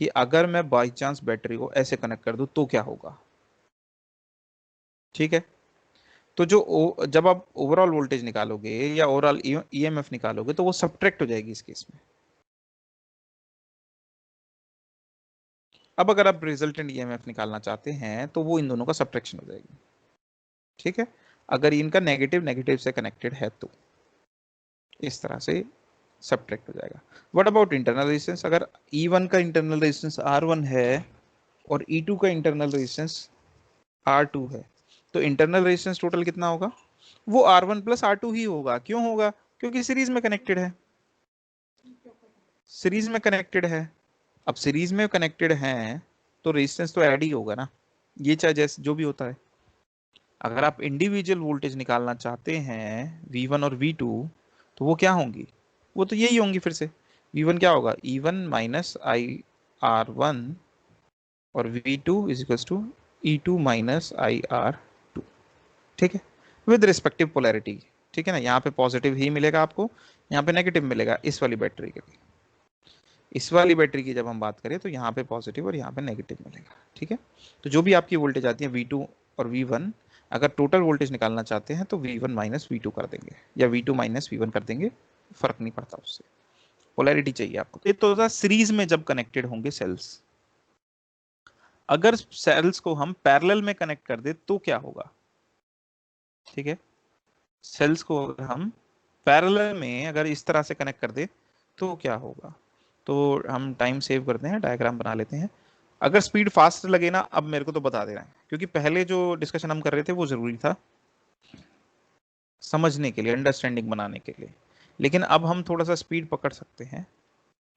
कि अगर मैं बाई चांस बैटरी को ऐसे कनेक्ट कर दूं तो क्या होगा, ठीक है। तो जब आप ओवरऑल वोल्टेज निकालोगे या ओवरऑल EMF निकालोगे तो वो सब्ट्रैक्ट हो जाएगी इस केस में। अब अगर आप रिजल्टेंट EMF निकालना चाहते हैं तो वो इन दोनों का सब्ट्रैक्शन हो जाएगी, ठीक है। अगर इनका नेगेटिव नेगेटिव से कनेक्टेड है तो इस तरह से सब्ट्रैक्ट हो जाएगा। व्हाट अबाउट इंटरनल रेजिस्टेंस, अगर E1 का इंटरनल रेजिस्टेंस R1 है और E2 का इंटरनल रेजिस्टेंस R2 है, तो इंटरनल रेजिस्टेंस टोटल कितना होगा, वो R1 प्लस R2 ही होगा। क्यों होगा, क्योंकि सीरीज में कनेक्टेड है, सीरीज में कनेक्टेड है। अब सीरीज में कनेक्टेड है तो रेजिस्टेंस तो ऐड ही होगा ना, ये चाहे जैसे जो भी होता है। अगर आप इंडिविजुअल वोल्टेज निकालना चाहते हैं V1 और V2 तो वो क्या होंगी, वो तो यही होंगी फिर से। V1 क्या होगा, E1 माइनस IR1, और V2 is equal to E2 minus IR2, ठीक है, विद रिस्पेक्टिव पोलैरिटी, ठीक है ना। यहाँ पे पॉजिटिव ही मिलेगा आपको, यहाँ पे नेगेटिव मिलेगा इस वाली बैटरी के लिए। इस वाली बैटरी की जब हम बात करें तो यहाँ पे पॉजिटिव और यहाँ पे नेगेटिव मिलेगा, ठीक है। तो जो भी आपकी वोल्टेज आती है V2 और V1, अगर टोटल वोल्टेज निकालना चाहते हैं तो V1 माइनस V2 कर देंगे या V2 माइनस V1 कर देंगे, फर्क नहीं पड़ता उससे। पोलैरिटी चाहिए आपको। ये तो था सीरीज में जब कनेक्टेड होंगे सेल्स। अगर सेल्स को हम पैरेलल में कनेक्ट कर दे तो क्या होगा, ठीक है। सेल्स को अगर हम पैरेलल में अगर इस तरह से कनेक्ट कर दे तो क्या होगा। तो हम टाइम सेव करते हैं, डायग्राम बना लेते हैं। अगर स्पीड फास्ट लगे ना, अब मेरे को तो बता देना है, क्योंकि पहले जो डिस्कशन हम कर रहे थे वो जरूरी था समझने के लिए, अंडरस्टैंडिंग बनाने के लिए। लेकिन अब हम थोड़ा सा स्पीड पकड़ सकते हैं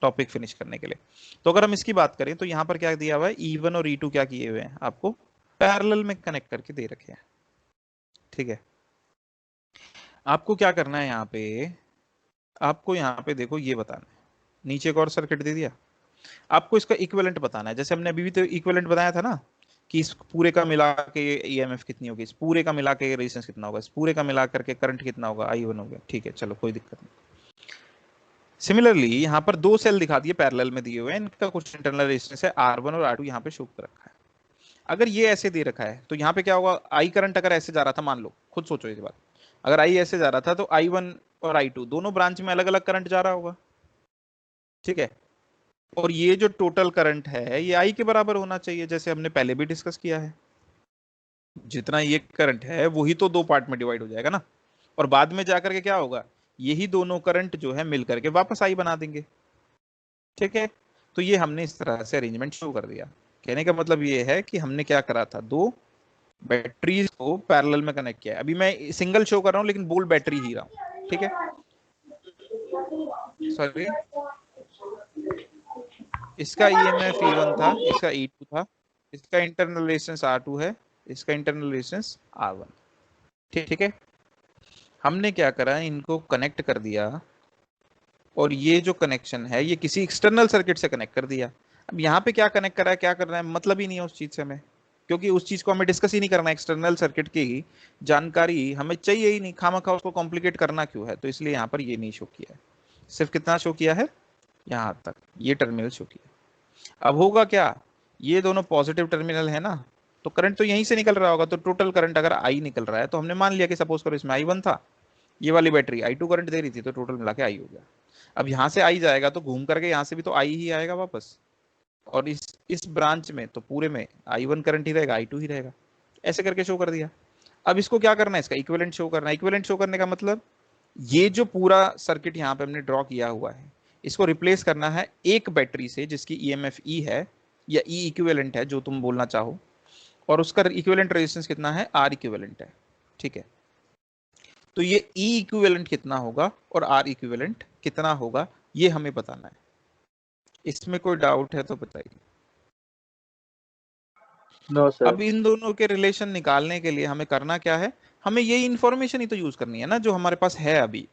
टॉपिक फिनिश करने के लिए। तो अगर हम इसकी बात करें तो यहाँ पर क्या दिया हुआ है, E1 और E2 क्या किए हुए हैं, आपको पैरेलल में कनेक्ट करके दे रखे हैं, ठीक है। आपको क्या करना है यहाँ पे, आपको यहाँ पे देखो ये बताना है, नीचे एक और सर्किट दे दिया, आपको इसका इक्विवेलेंट बताना है। जैसे हमने अभी भी तो इक्विवेलेंट बताया था ना, कि इस पूरे का मिला के EMF कितनी होगी, इस पूरे का मिला के रेजिस्टेंस कितना होगा, इस पूरे का मिला करके करंट कितना होगा, I1 हो गया, ठीक है, चलो कोई दिक्कत नहीं। सिमिलरली यहाँ पर दो सेल दिखा दिए पैरेलल में दिए हुए हैं, इनका कुछ इंटरनल रेजिस्टेंस है R1 और R2 यहाँ पे शो कर रखा है। अगर ये ऐसे दे रखा है तो यहाँ पे क्या होगा, I करंट अगर ऐसे जा रहा था, मान लो खुद सोचो ये बात, अगर I ऐसे जा रहा था तो I1 और I2 दोनों ब्रांच में अलग अलग करंट जा रहा होगा, ठीक है। और ये जो टोटल करंट है ये I के बराबर होना चाहिए, जैसे हमने पहले भी डिस्कस किया है। जितना ये करंट है वही तो दो पार्ट में डिवाइड हो जाएगा ना, और बाद में जाकर के क्या होगा, यही दोनों करंट जो है मिल करके वापस I बना देंगे, ठीक है। तो ये हमने इस तरह से अरेंजमेंट शो कर दिया। कहने का मतलब ये है कि हमने क्या करा था, दो बैटरीज को पैरेलल में कनेक्ट किया है। अभी मैं सिंगल शो कर रहा हूँ लेकिन बोल बैटरी ही रहा हूँ, ठीक है। सॉरी, इसका EMF E1 था, इसका E2 था, इसका इंटरनल रेजिस्टेंस R2 है, इसका इंटरनल रेजिस्टेंस R1, ठीक है। हमने क्या करा, इनको कनेक्ट कर दिया, और ये जो कनेक्शन है ये किसी एक्सटर्नल सर्किट से कनेक्ट कर दिया। अब यहाँ पे क्या कनेक्ट करा है, क्या करना है, मतलब ही नहीं है उस चीज से हमें, क्योंकि उस चीज को हमें डिस्कस ही नहीं करना है। एक्सटर्नल सर्किट की जानकारी हमें चाहिए ही नहीं, खामखा उसको कॉम्प्लिकेट करना क्यों है, तो इसलिए यहाँ पर ये नहीं शो किया है। सिर्फ कितना शो किया है, यहाँ तक ये टर्मिनल शो किया। अब होगा क्या, ये दोनों पॉजिटिव टर्मिनल है ना, तो करंट तो यहीं से निकल रहा होगा, तो टोटल करंट अगर आई निकल रहा है तो हमने मान लिया कि सपोज करो इसमें I1 था, ये वाली बैटरी I2 करंट दे रही थी, तो टोटल मिला के आई हो गया। अब यहाँ से आई जाएगा तो घूम करके यहाँ से भी तो आई ही आएगा वापस, और इस ब्रांच में तो पूरे में I1 करंट ही रहेगा, I2 ही रहेगा। ऐसे करके शो कर दिया। अब इसको क्या करना है, इसका इक्विवेलेंट शो करना है। इक्विवेलेंट शो करने का मतलब ये जो पूरा सर्किट यहाँ पे हमने ड्रॉ किया हुआ है, इसको रिप्लेस करना है एक बैटरी से जिसकी ईएमएफ ई है, या ई इक्विवेलेंट है जो तुम बोलना चाहो, और उसका इक्विवेलेंट रेजिस्टेंस कितना है, आर इक्विवेलेंट है। ठीक है, तो ये ई इक्विवेलेंट कितना होगा और आर इक्विवेलेंट कितना होगा, ये हमें बताना है। इसमें कोई डाउट है तो बताइए। No sir. अब इन दोनों के रिलेशन निकालने के लिए हमें करना क्या है, हमें ये इंफॉर्मेशन ही तो यूज करनी है ना जो हमारे पास है अभी।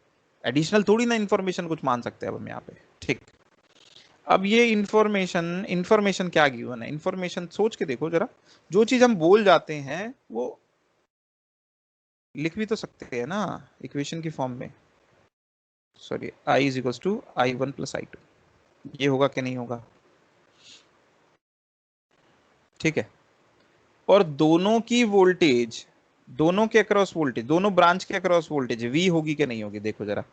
एडिशनल थोड़ी ना इंफॉर्मेशन कुछ मान सकते हैं अब हम यहाँ पे। ठीक, अब ये इंफॉर्मेशन क्या गिवन है, इंफॉर्मेशन सोच के देखो जरा। जो चीज हम बोल जाते हैं वो लिख भी तो सकते हैं ना इक्वेशन की फॉर्म में। Sorry, I is equal to I1 plus I2, ये होगा कि नहीं होगा? ठीक है, और दोनों की वोल्टेज, दोनों के अक्रॉस वोल्टेज, दोनों ब्रांच के अक्रॉस वोल्टेज V होगी कि नहीं होगी, देखो जरा।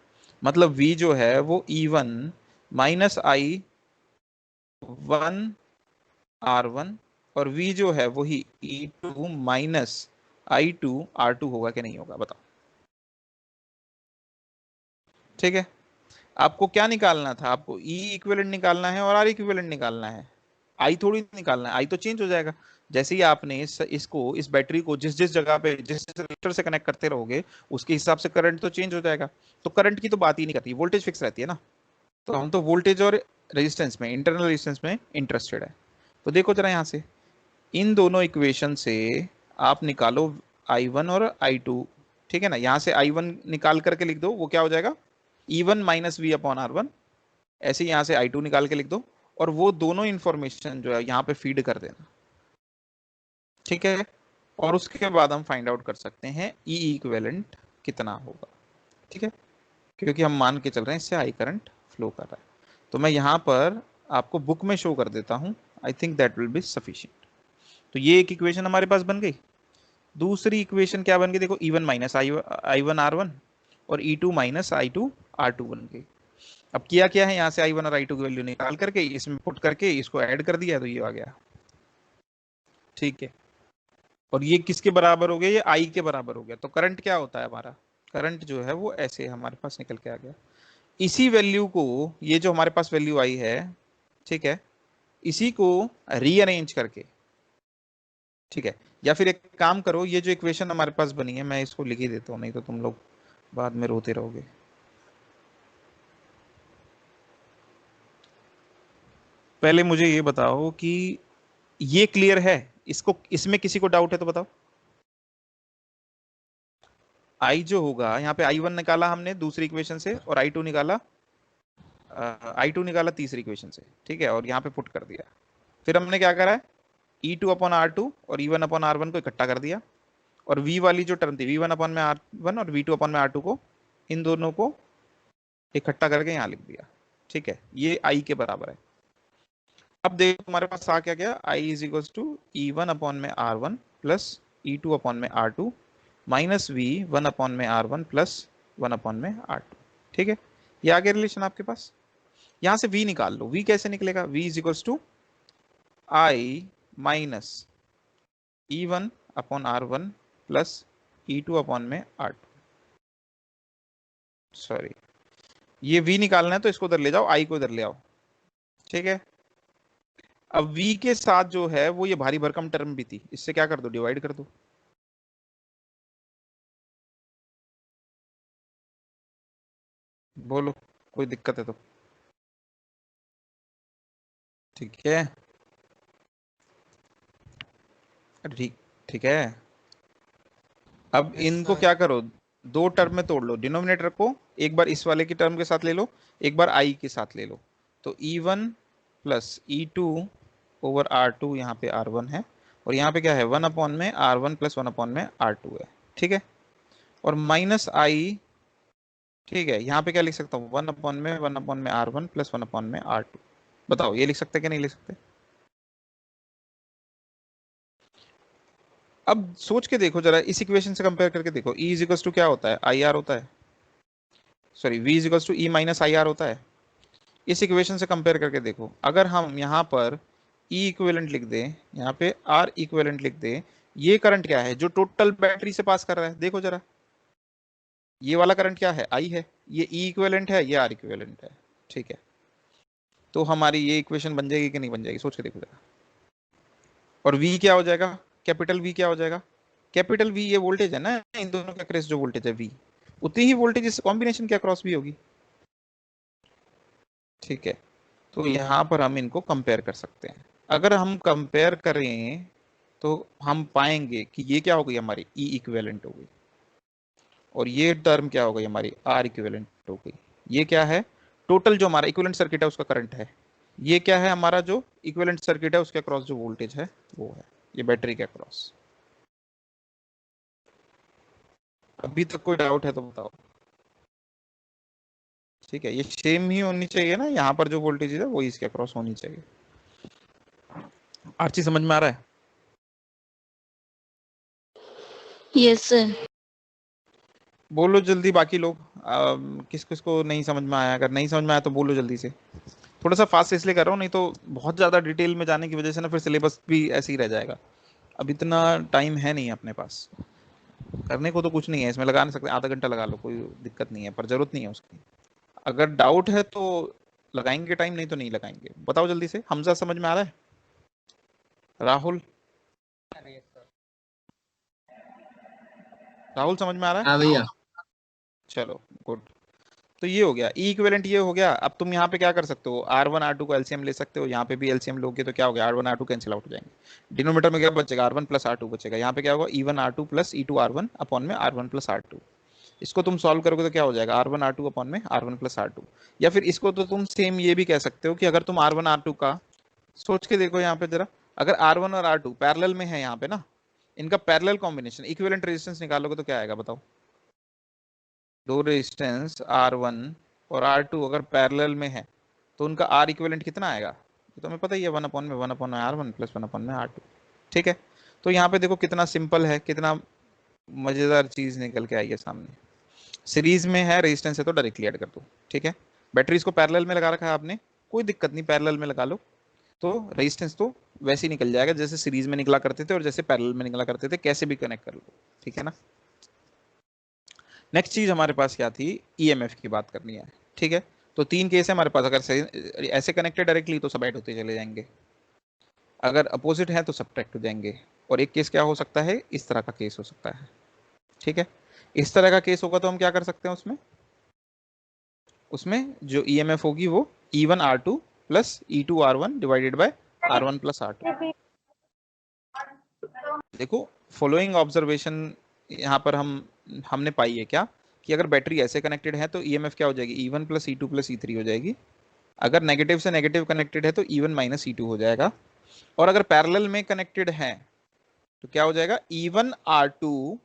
मतलब V जो है वो E1 माइनस I1 R1, और V जो है वही E2 माइनस I2 R2 होगा कि नहीं होगा, बताओ। ठीक है, आपको क्या निकालना था, आपको E इक्विवेलेंट निकालना है और R इक्विवेलेंट निकालना है, आई थोड़ी निकालना है। आई तो चेंज हो जाएगा जैसे ही आपने इस बैटरी को जिस जिस जगह पे जिस रजिस्टर से कनेक्ट करते रहोगे उसके हिसाब से करंट तो चेंज हो जाएगा। तो करंट की तो बात ही नहीं करती, वोल्टेज फिक्स रहती है ना। तो हम तो वोल्टेज और रेजिस्टेंस में, इंटरनल रेजिस्टेंस में इंटरेस्टेड है। तो देखो जरा यहाँ से इन दोनों इक्वेशन से आप निकालो I1 और I2। ठीक है ना, यहाँ से I1 निकाल करके लिख दो, वो क्या हो जाएगा E1 minus V upon R1। ऐसे यहाँ से I2 निकाल के लिख दो, और वो दोनों इंफॉर्मेशन जो है यहाँ पे फीड कर देना। ठीक है, और उसके बाद हम फाइंड आउट कर सकते हैं ई इक्विवेलेंट कितना होगा। ठीक है, क्योंकि हम मान के चल रहे हैं इससे आई करंट फ्लो कर रहा है। तो मैं यहाँ पर आपको बुक में शो कर देता हूँ, I think that will be sufficient. तो ये एक इक्वेशन हमारे पास बन गई। दूसरी इक्वेशन क्या बन गई, देखो E1 माइनस I1 R1 और E2 माइनस I2 R2 बन गई। अब किया क्या है, यहाँ से I1 और I2 की वैल्यू निकाल करके इसमें पुट करके इसको ऐड कर दिया तो ये आ गया। ठीक है, और ये किसके बराबर हो गया, ये आई के बराबर हो गया। तो करंट क्या होता है हमारा, करंट जो है वो ऐसे हमारे पास निकल के आ गया। इसी वैल्यू को, ये जो हमारे पास वैल्यू आई है, ठीक है, इसी को रीअरेंज करके, ठीक है, या फिर एक काम करो, ये जो इक्वेशन हमारे पास बनी है मैं इसको लिख ही देता हूँ, नहीं तो तुम लोग बाद में रोते रहोगे। पहले मुझे ये बताओ कि ये क्लियर है, इसको, इसमें किसी को डाउट है तो बताओ। आई जो होगा यहाँ पे I1 निकाला हमने दूसरी इक्वेशन से, और I2 निकाला तीसरी इक्वेशन से। ठीक है, और यहाँ पे पुट कर दिया। फिर हमने क्या करा है, E2 अपॉन R2 और E1 अपॉन R1 को इकट्ठा कर दिया, और V वाली जो टर्म थी V1 अपॉन में R1 और V2 अपॉन में R2 को, इन दोनों को इकट्ठा करके यहाँ लिख दिया। ठीक है, ये I के बराबर है। अब देखो हमारे पास आ क्या गया, I is equal to E1 upon में R1 प्लस E2 अपॉन में R2 माइनस V1 अपॉन में R1 प्लस 1 अपॉन में R2। ठीक है, ये आ गया रिलेशन आपके पास। यहां से V निकाल लो, V कैसे निकलेगा, V is equal to I minus E1 upon R1 plus E2 upon में R2। सॉरी, ये V निकालना है तो इसको उधर ले जाओ, I को इधर ले आओ। ठीक है, अब V के साथ जो है वो ये भारी भरकम टर्म भी थी, इससे क्या कर दो, डिवाइड कर दो। बोलो, कोई दिक्कत है तो। ठीक है, ठीक, ठीक है। अब इनको क्या करो, दो टर्म में तोड़ लो, डिनोमिनेटर को एक बार इस वाले की टर्म के साथ ले लो, एक बार I के साथ ले लो। तो E1 plus E2 over R2, यहाँ पे R1 है, और यहाँ पे क्या है 1 अपॉन में R1 प्लस 1 अपॉन में R2 है। ठीक है, और माइनस I, ठीक है, यहाँ पे क्या लिख सकता हूँ, 1 अपॉन में R1 प्लस 1 अपॉन में R2। बताओ ये लिख सकते कि नहीं लिख सकते। अब सोच के देखो जरा, इस इक्वेशन से कंपेयर करके देखो, E इज इक्वल्स टू क्या होता है, आई आर होता है, sorry V is equals to E minus I R होता है। इस इक्वेशन से कंपेयर करके देखो, अगर हम यहाँ पर E इक्विवेलेंट लिख दें, यहाँ पे R इक्विवेलेंट लिख दें, ये करंट क्या है जो टोटल बैटरी से पास कर रहा है, देखो जरा, ये वाला करंट क्या है, I है, ये E इक्विवेलेंट है, ये R इक्विवेलेंट है, ठीक है। तो हमारी ये इक्वेशन बन जाएगी कि नहीं बन जाएगी, सोच के देखो जरा। और V क्या हो जाएगा, कैपिटल V क्या हो जाएगा, कैपिटल V ये वोल्टेज है ना, इन दोनों का क्रॉस जो वोल्टेज है V, उतनी ही वोल्टेज इस कॉम्बिनेशन के अक्रॉस भी होगी, ठीक है। तो यहाँ पर हम इनको कंपेयर कर सकते हैं। अगर हम कंपेयर करें तो हम पाएंगे कि ये क्या हो गई हमारी E इक्विवेलेंट हो गई, और ये टर्म क्या हो गई हमारी R इक्विवेलेंट हो गई। ये क्या है, टोटल जो हमारा इक्विवेलेंट सर्किट है उसका करंट है, ये क्या है हमारा जो इक्विवेलेंट सर्किट है उसके अक्रॉस जो वोल्टेज है वो है, ये बैटरी के अक्रॉस। अभी तक कोई डाउट है तो बताओ, ठीक है। ये सेम ही होनी चाहिए ना, यहाँ पर जो वोल्टेज है वो इसके अक्रॉस होनी चाहिए। आरची समझ में आ रहा है? Yes sir. बोलो जल्दी बाकी लोग, किस किस को नहीं समझ में आया, अगर नहीं समझ में आया तो बोलो जल्दी से। थोड़ा सा फास्ट इसलिए कर रहा हूँ, नहीं तो बहुत ज़्यादा डिटेल में जाने की वजह से ना फिर सिलेबस भी ऐसे ही रह जाएगा। अब इतना टाइम है नहीं अपने पास, करने को तो कुछ नहीं है इसमें, लगा नहीं सकते, आधा घंटा लगा लो, कोई दिक्कत नहीं है, पर ज़रूरत नहीं है उसकी। अगर डाउट है तो लगाएंगे टाइम, नहीं तो नहीं लगाएंगे। बताओ जल्दी से, हमजा समझ में आ रहा है, राहुल, राहुल समझ में आ रहा है? हाँ भैया। चलो गुड। तो ये हो गया ई इक्विवेलेंट, ये हो गया। अब तुम यहाँ पे क्या कर सकते हो, R1 R2 को एलसीएम ले सकते हो, यहाँ पे भी एलसीएम लोगे तो क्या हो गया, R1 R2 कैंसिल आउट हो जाएंगे, डिनोमिनेटर में क्या बचेगा, R1 प्लस R2 बचेगा, यहाँ पे क्या होगा E1 R2 plus E2 R1 upon में R1 प्लस R2। इसको तुम सॉल्व करोगे तो क्या हो जाएगा, R1 R2 अपॉन में R1 प्लस R2। या फिर इसको तो तुम सेम ये भी कह सकते हो कि अगर तुम R1 R2 का, सोच के देखो यहाँ पे जरा, अगर R1 और R2 पैरेलल में है यहाँ पे ना, इनका पैरेलल कॉम्बिनेशन इक्विवेलेंट रेजिस्टेंस निकालोगे तो क्या आएगा बताओ, दो रेजिस्टेंस R1 और R2 अगर पैरेलल में है तो उनका R इक्विवेलेंट कितना आएगा, ये तो हमें पता ही है, 1 अपॉन में R1 प्लस 1 अपॉन में R2, ठीक है। तो यहाँ पे देखो कितना सिंपल है, कितना मजेदार चीज निकल के आई है सामने। सीरीज में है, रेजिस्टेंस है तो डायरेक्टली ऐड कर दो, ठीक है। बैटरीज को पैरेलल में लगा रखा है आपने, कोई दिक्कत नहीं, पैरेलल में लगा लो, तो रेजिस्टेंस तो वैसे ही निकल जाएगा जैसे सीरीज में निकला करते थे और जैसे पैरेलल में निकला करते थे, कैसे भी कनेक्ट कर लो, ठीक है ना। नेक्स्ट चीज हमारे पास क्या थी, ईएमएफ की बात करनी है, ठीक है। तो तीन केस है हमारे पास, अगर ऐसे कनेक्टेड डायरेक्टली तो सब ऐड होते चले जाएंगे, अगर अपोजिट है तो सब्ट्रैक्ट हो जाएंगे, और एक केस क्या हो सकता है, इस तरह का केस हो सकता है, ठीक है। इस तरह का केस होगा तो हम क्या कर सकते हैं उसमें, उसमें जो ईएमएफ होगी वो E1 R2 plus E2 R1 divided by R1 plus R2। देखो फॉलोइंग ऑब्जर्वेशन यहाँ पर हमने पाई है क्या, कि अगर बैटरी ऐसे कनेक्टेड है तो ईएमएफ क्या हो जाएगी, E1 plus E2 plus E3 हो जाएगी। अगर नेगेटिव से नेगेटिव कनेक्टेड है तो E1 माइनस E2 हो जाएगा। और अगर पैरेलल में कनेक्टेड है तो क्या हो जाएगा, E1 R2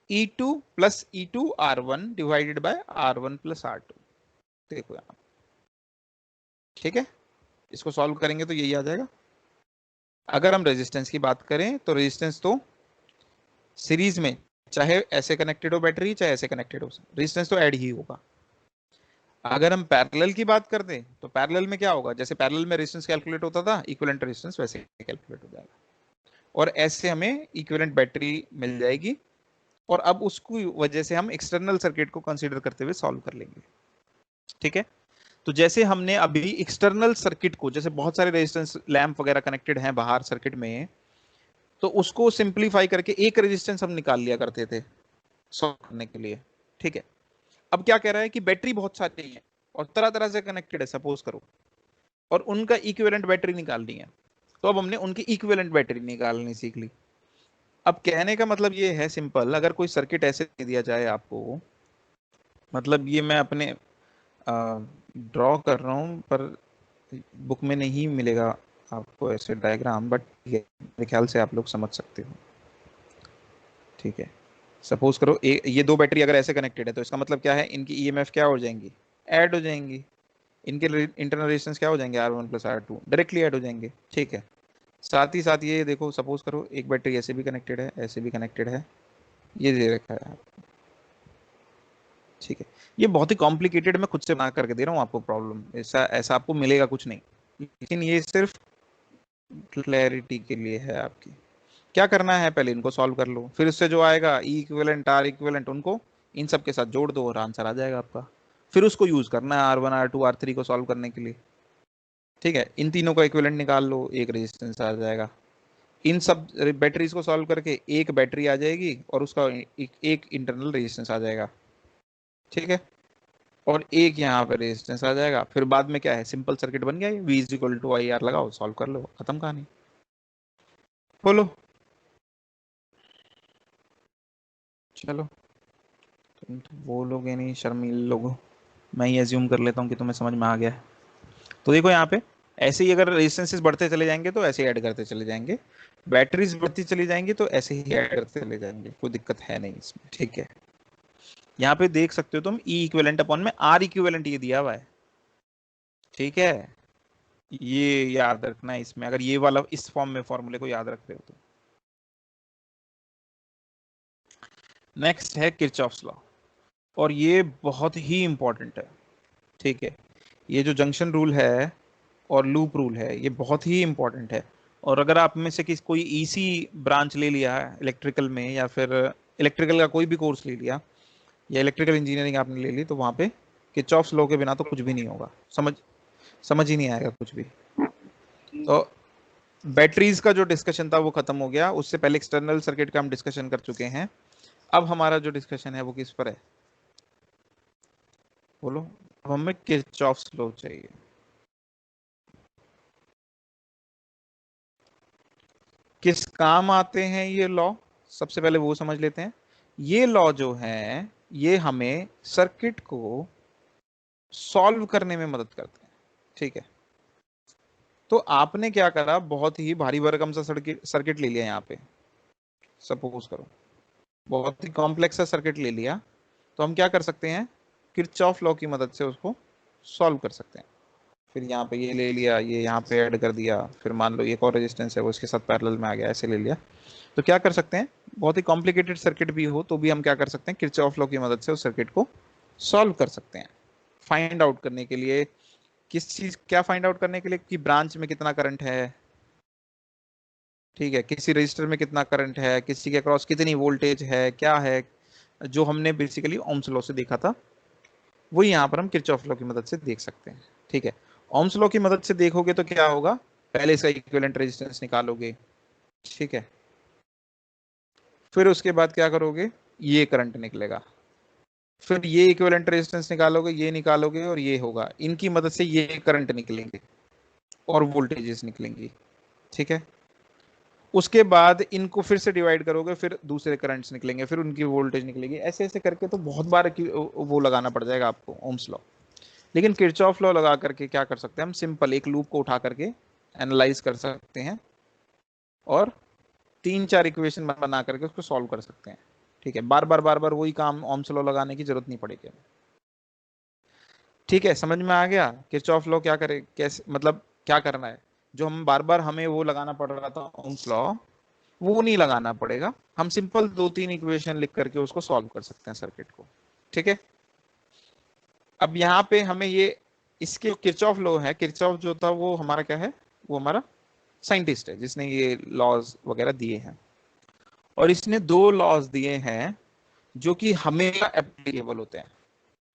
E2 plus E2 R1 divided by R1 plus R2। देखो यहाँ, ठीक है, इसको सॉल्व करेंगे तो यही आ जाएगा। अगर हम रेजिस्टेंस की बात करें तो रेजिस्टेंस तो सीरीज में चाहे ऐसे कनेक्टेड हो बैटरी चाहे ऐसे कनेक्टेड हो, रेजिस्टेंस तो ऐड ही होगा। अगर हम पैरेलल की बात कर दें तो पैरेलल में क्या होगा, जैसे पैरेलल में रेजिस्टेंस कैलकुलेट होता था, इक्विवेलेंट रेजिस्टेंस वैसे कैलकुलेट हो जाएगा, और ऐसे हमें इक्विवेलेंट बैटरी मिल जाएगी। और अब उसकी वजह से हम एक्सटर्नल सर्किट को कंसीडर करते हुए सॉल्व कर लेंगे, ठीक है। तो जैसे हमने अभी एक्सटर्नल सर्किट को, जैसे बहुत सारे रेजिस्टेंस लैंप वगैरह कनेक्टेड हैं बाहर सर्किट में, तो उसको सिंप्लीफाई करके एक रेजिस्टेंस हम निकाल लिया करते थे सॉल्व करने के लिए, ठीक है। अब क्या कह रहा है कि बैटरी बहुत सारी है और तरह तरह से कनेक्टेड है सपोज करो, और उनका इक्विवेलेंट बैटरी निकालनी है, तो अब हमने उनकी इक्विवेलेंट बैटरी निकालनी सीख ली। अब कहने का मतलब ये है सिंपल, अगर कोई सर्किट ऐसे दे दिया जाए आपको, मतलब ये मैं अपने ड्रॉ कर रहा हूँ पर बुक में नहीं मिलेगा आपको ऐसे डायग्राम, बट मेरे ख्याल से आप लोग समझ सकते हो, ठीक है। सपोज करो ये दो बैटरी अगर ऐसे कनेक्टेड है तो इसका मतलब क्या है, इनकी ईएमएफ क्या हो जाएंगी, ऐड हो जाएंगी, इनके इंटरनल रेजिस्टेंस क्या हो जाएंगे, R1 plus R2 directly add हो जाएंगे, ठीक है। साथ ही साथ ये देखो, सपोज करो एक बैटरी ऐसे भी कनेक्टेड है, ऐसे भी कनेक्टेड है, ये दे रखा है, ठीक है। ये बहुत ही कॉम्प्लिकेटेड मैं खुद से बना करके दे रहा हूँ आपको प्रॉब्लम, ऐसा ऐसा आपको मिलेगा कुछ नहीं, लेकिन ये सिर्फ क्लैरिटी के लिए है आपकी। क्या करना है, पहले इनको सॉल्व कर लो, फिर उससे जो आएगा ई इक्विवेलेंट आर इक्विवेलेंट, उनको इन सब के साथ जोड़ दो और आंसर आ जाएगा आपका। फिर उसको यूज करना है R1 R2 R3 को सॉल्व करने के लिए, ठीक है। इन तीनों का इक्विवेलेंट निकाल लो, एक रेजिस्टेंस आ जाएगा। इन सब बैटरीज को सॉल्व करके एक बैटरी आ जाएगी और उसका एक इंटरनल रेजिस्टेंस आ जाएगा, ठीक है। और एक यहाँ पे रेजिस्टेंस आ जाएगा। फिर बाद में क्या है, सिंपल सर्किट बन गया, V is equal to I R लगाओ, सॉल्व कर लो, खत्म कहानी। बोलो, चलो। तुम तो बोलोगे नहीं, शर्मीले लोगो, मैं ही एज्यूम कर लेता हूँ कि तुम्हें समझ में आ गया है। तो देखो यहाँ पे ऐसे ही अगर रेजिस्टेंसेस बढ़ते चले जाएंगे तो ऐसे ही ऐड करते चले जाएंगे, बैटरीज बढ़ती चली जाएंगी तो ऐसे ही ऐड करते चले जाएंगे, कोई दिक्कत है नहीं इसमें, ठीक है। यहाँ पे देख सकते हो तुम E इक्विवेलेंट अपॉन में R इक्विवेलेंट ये दिया हुआ है, ठीक है। ये याद रखना है इसमें, अगर ये वाला इस फॉर्म में फॉर्मूले को याद रखते हो तो। नेक्स्ट है किरचॉफ्स लॉ, और ये बहुत ही इंपॉर्टेंट है, ठीक है। ये जो जंक्शन रूल है और लूप रूल है, ये बहुत ही इंपॉर्टेंट है। और अगर आप में से कोई ईसी ब्रांच ले लिया है इलेक्ट्रिकल में, या फिर इलेक्ट्रिकल का कोई भी कोर्स ले लिया, या इलेक्ट्रिकल इंजीनियरिंग आपने ले ली, तो वहां पे किरचॉफ्स लॉ के बिना तो कुछ भी नहीं होगा, समझ ही नहीं आएगा कुछ भी। तो बैटरीज का जो डिस्कशन था वो खत्म हो गया, उससे पहले एक्सटर्नल सर्किट का हम डिस्कशन कर चुके हैं। अब हमारा जो डिस्कशन है वो किस पर है, बोलो। अब हमें किरचॉफ्स लॉ चाहिए। किस काम आते हैं ये लॉ, सबसे पहले वो समझ लेते हैं। ये लॉ जो है ये हमें सर्किट को सॉल्व करने में मदद करते हैं, ठीक है। तो आपने क्या करा, बहुत ही भारी भरकम सा सर्किट ले लिया, यहाँ पे सपोज करो बहुत ही कॉम्प्लेक्स सा सर्किट ले लिया, तो हम क्या कर सकते हैं, किरचॉफ लॉ की मदद से उसको सॉल्व कर सकते हैं। फिर यहाँ पे ये ले लिया, ये यहाँ पे ऐड कर दिया, फिर मान लो एक और रेजिस्टेंस है वो इसके साथ पैरेलल में आ गया, ऐसे ले लिया। तो क्या कर सकते हैं, बहुत ही कॉम्प्लिकेटेड सर्किट भी हो तो भी हम क्या कर सकते हैं, किरचॉफ लॉ की मदद से उस सर्किट को सॉल्व कर सकते हैं। फाइंड आउट करने के लिए, किस चीज, क्या फाइंड आउट करने के लिए, कि ब्रांच में कितना करंट है, ठीक है, किसी रजिस्टर में कितना करंट है, किसी के अक्रॉस कितनी वोल्टेज है, क्या है, जो हमने बेसिकली ओम्स लॉ से देखा था, वही यहाँ पर हम किरचॉफ लॉ की मदद से देख सकते हैं, ठीक है। ओम्स लॉ की मदद से देखोगे तो क्या होगा, पहले इसका इक्विवेलेंट रेजिस्टेंस निकालोगे, ठीक है। फिर उसके बाद क्या करोगे, ये करंट निकलेगा, फिर ये इक्विवेलेंट रेजिस्टेंस निकालोगे, ये निकालोगे, और ये होगा, इनकी मदद से ये करंट निकलेंगे और वोल्टेजेस निकलेंगी, ठीक है। उसके बाद इनको फिर से डिवाइड करोगे, फिर दूसरे करंट्स निकलेंगे, फिर उनकी वोल्टेज निकलेगी, ऐसे ऐसे करके तो बहुत बार वो लगाना पड़ जाएगा आपको ओम्स लॉ। लेकिन किरचॉफ लॉ लगा करके क्या कर सकते हैं, हम सिंपल एक लूप को उठा करके एनालाइज कर सकते हैं और 3-4 इक्वेशन बना करके उसको सॉल्व कर सकते हैं, ठीक है। बार बार वही काम ओम्स लॉ लगाने की जरूरत नहीं पड़ेगी, ठीक है। समझ में आ गया किरचॉफ लॉ क्या करे, कैसे, मतलब क्या करना है, जो हम बार बार हमें वो लगाना पड़ रहा था ओम्स लॉ, वो नहीं लगाना पड़ेगा, हम सिंपल 2-3 इक्वेशन लिख करके उसको सॉल्व कर सकते हैं सर्किट को, ठीक है। अब यहाँ पे हमें ये, इसके किरचॉफ लॉ है, किरचॉफ जो था वो हमारा क्या है, वो हमारा साइंटिस्ट है जिसने ये लॉज वगैरह दिए हैं, और इसने 2 लॉज दिए हैं जो कि हमेशा एप्लीकेबल होते हैं,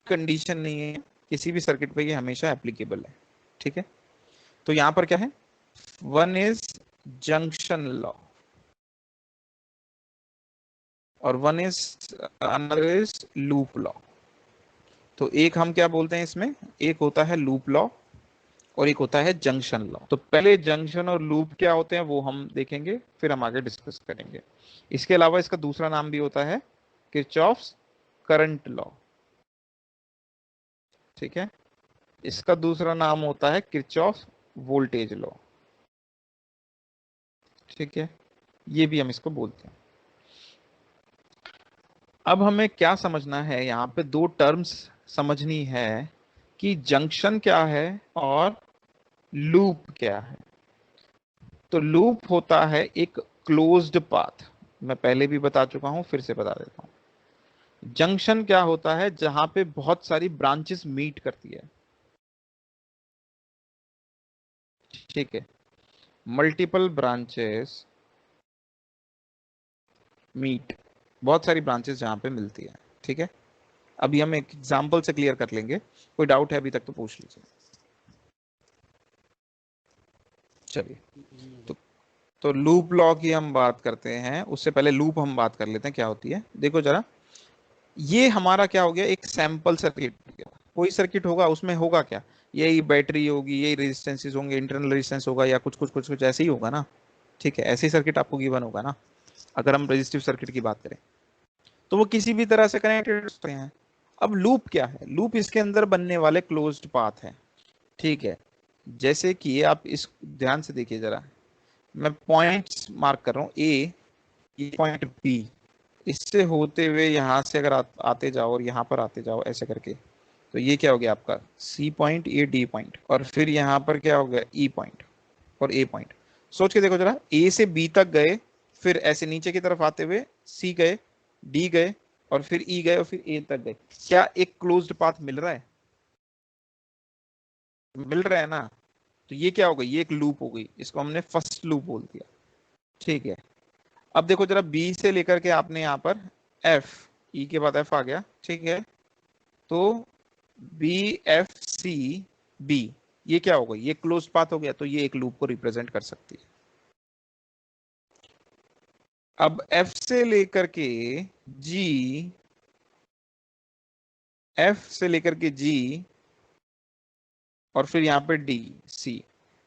कंडीशन नहीं है, किसी भी सर्किट पे ये हमेशा एप्लीकेबल है, ठीक है। तो यहाँ पर क्या है, वन इज जंक्शन लॉ और one is, another is loop law. तो एक हम क्या बोलते हैं इसमें, एक होता है लूप लॉ और एक होता है जंक्शन लॉ। तो पहले जंक्शन और लूप क्या होते हैं वो हम देखेंगे, फिर हम आगे डिस्कस करेंगे। इसके अलावा इसका दूसरा नाम भी होता है किरचॉफ्स करंट लॉ, ठीक है। इसका दूसरा नाम होता है किरचॉफ वोल्टेज लॉ, ठीक है। ये भी हम इसको बोलते हैं। अब हमें क्या समझना है, यहाँ पे 2 टर्म्स समझनी है कि जंक्शन क्या है और लूप क्या है। तो लूप होता है एक क्लोज्ड पाथ, मैं पहले भी बता चुका हूं, फिर से बता देता हूं। जंक्शन क्या होता है, जहां पे बहुत सारी ब्रांचेस मीट करती है, ठीक है, मल्टीपल ब्रांचेस मीट, बहुत सारी ब्रांचेस जहां पे मिलती है, ठीक है। अभी हम एक एग्जांपल से क्लियर कर लेंगे, कोई डाउट है अभी तक तो पूछ लीजिए। चलिए, तो लूप लॉ की हम बात करते हैं, उससे पहले लूप हम बात कर लेते हैं क्या होती है। देखो जरा, ये हमारा क्या हो गया, एक सैंपल सर्किट हो गया। कोई सर्किट होगा, उसमें होगा क्या, यही बैटरी होगी, यही रेजिस्टेंसेस होंगे, इंटरनल रेजिस्टेंस होगा, या कुछ कुछ कुछ कुछ ऐसे ही होगा ना, ठीक है। ऐसे ही सर्किट आपको गिवन होगा ना, अगर हम रेजिस्टिव सर्किट की बात करें तो वो किसी भी तरह से कनेक्टेड होते हैं। अब लूप क्या है, लूप इसके अंदर बनने वाले क्लोज्ड पाथ है, ठीक है। जैसे कि आप इस ध्यान से देखिए जरा, मैं पॉइंट्स मार्क कर रहा हूँ, ए, ये पॉइंट बी, इससे होते हुए यहां से अगर आते जाओ और यहाँ पर आते जाओ ऐसे करके, तो ये क्या हो गया आपका सी पॉइंट, ये डी पॉइंट, और फिर यहाँ पर क्या हो गया ई पॉइंट और ए पॉइंट। सोच के देखो जरा, ए से बी तक गए, फिर ऐसे नीचे की तरफ आते हुए सी गए, डी गए, और फिर ई गए, और फिर ए तक गए। क्या एक क्लोज्ड पाथ मिल रहा है, मिल रहा है ना। तो ये क्या हो गई, ये एक लूप हो गई, इसको हमने फर्स्ट लूप बोल दिया, ठीक है। अब देखो जरा, बी से लेकर के आपने यहाँ पर एफ, ई के बाद एफ आ गया, ठीक है। तो बी एफ सी बी, ये क्या हो गई, ये क्लोज पाथ हो गया, तो ये एक लूप को रिप्रेजेंट कर सकती है। अब एफ से लेकर के जी, एफ से लेकर के जी, और फिर यहाँ पे D C,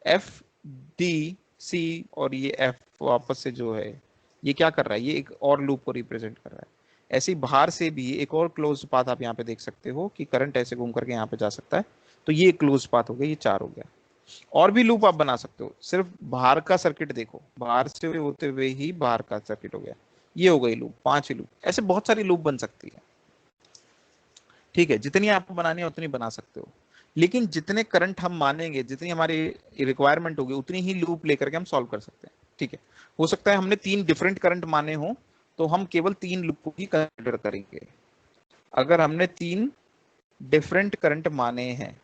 F D C, और ये एफ वापस से जो है ये क्या कर रहा है, ये एक और लूप को रिप्रेजेंट कर रहा है। ऐसे ही बाहर से भी एक और क्लोज पाथ आप यहाँ पे देख सकते हो कि करंट ऐसे घूम करके यहाँ पे जा सकता है, तो ये क्लोज पाथ हो गया, ये 4 हो गया। और भी लूप आप बना सकते हो, सिर्फ बाहर का सर्किट देखो, बाहर से होते हुए ही बाहर का सर्किट हो गया, ये हो गई लूप, 5 ही लूप। ऐसे बहुत सारी लूप बन सकती है, ठीक है। जितनी आपको बनानी है उतनी बना सकते हो, लेकिन जितने करंट हम मानेंगे, जितनी हमारी रिक्वायरमेंट होगी, उतनी ही लूप लेकर के हम सॉल्व कर सकते हैं, ठीक है। हो सकता है हमने 3 डिफरेंट करंट माने हो, तो हम केवल 3 लूप को ही कंसिडर करेंगे। अगर हमने 3 डिफरेंट करंट माने हैं,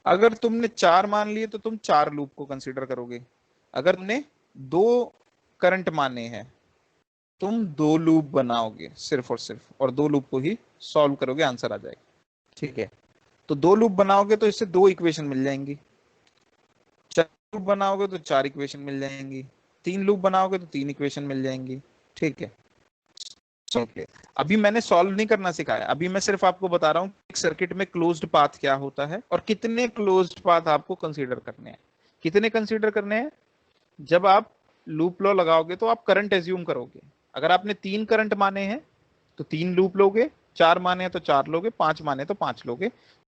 अगर तुमने 4 मान लिए तो तुम 4 लूप को कंसिडर करोगे। अगर तुमने 2 करंट माने हैं, तुम 2 लूप बनाओगे सिर्फ और सिर्फ, और 2 लूप को ही सॉल्व करोगे, आंसर आ जाएगा, ठीक है। तो 2 लूप बनाओगे तो इससे 2 इक्वेशन मिल जाएंगी, 4 लूप बनाओगे तो 4 इक्वेशन मिल जाएंगी, 3 लूप बनाओगे तो 3 इक्वेशन मिल जाएंगी, ठीक है। ओके, अभी मैंने सॉल्व नहीं करना सिखाया, अभी मैं सिर्फ आपको बता रहा हूँ एक सर्किट में क्लोज्ड पाथ क्या होता है और कितने क्लोज्ड पाथ आपको कंसीडर करने हैं। कितने कंसीडर करने हैं, जब आप लूप लॉ लगाओगे तो आप करंट एज्यूम करोगे। अगर आपने 3 करंट माने हैं तो 3 लूप लोगे, 4 माने हैं तो 4 लोगे, 5 माने तो 5 लोगे।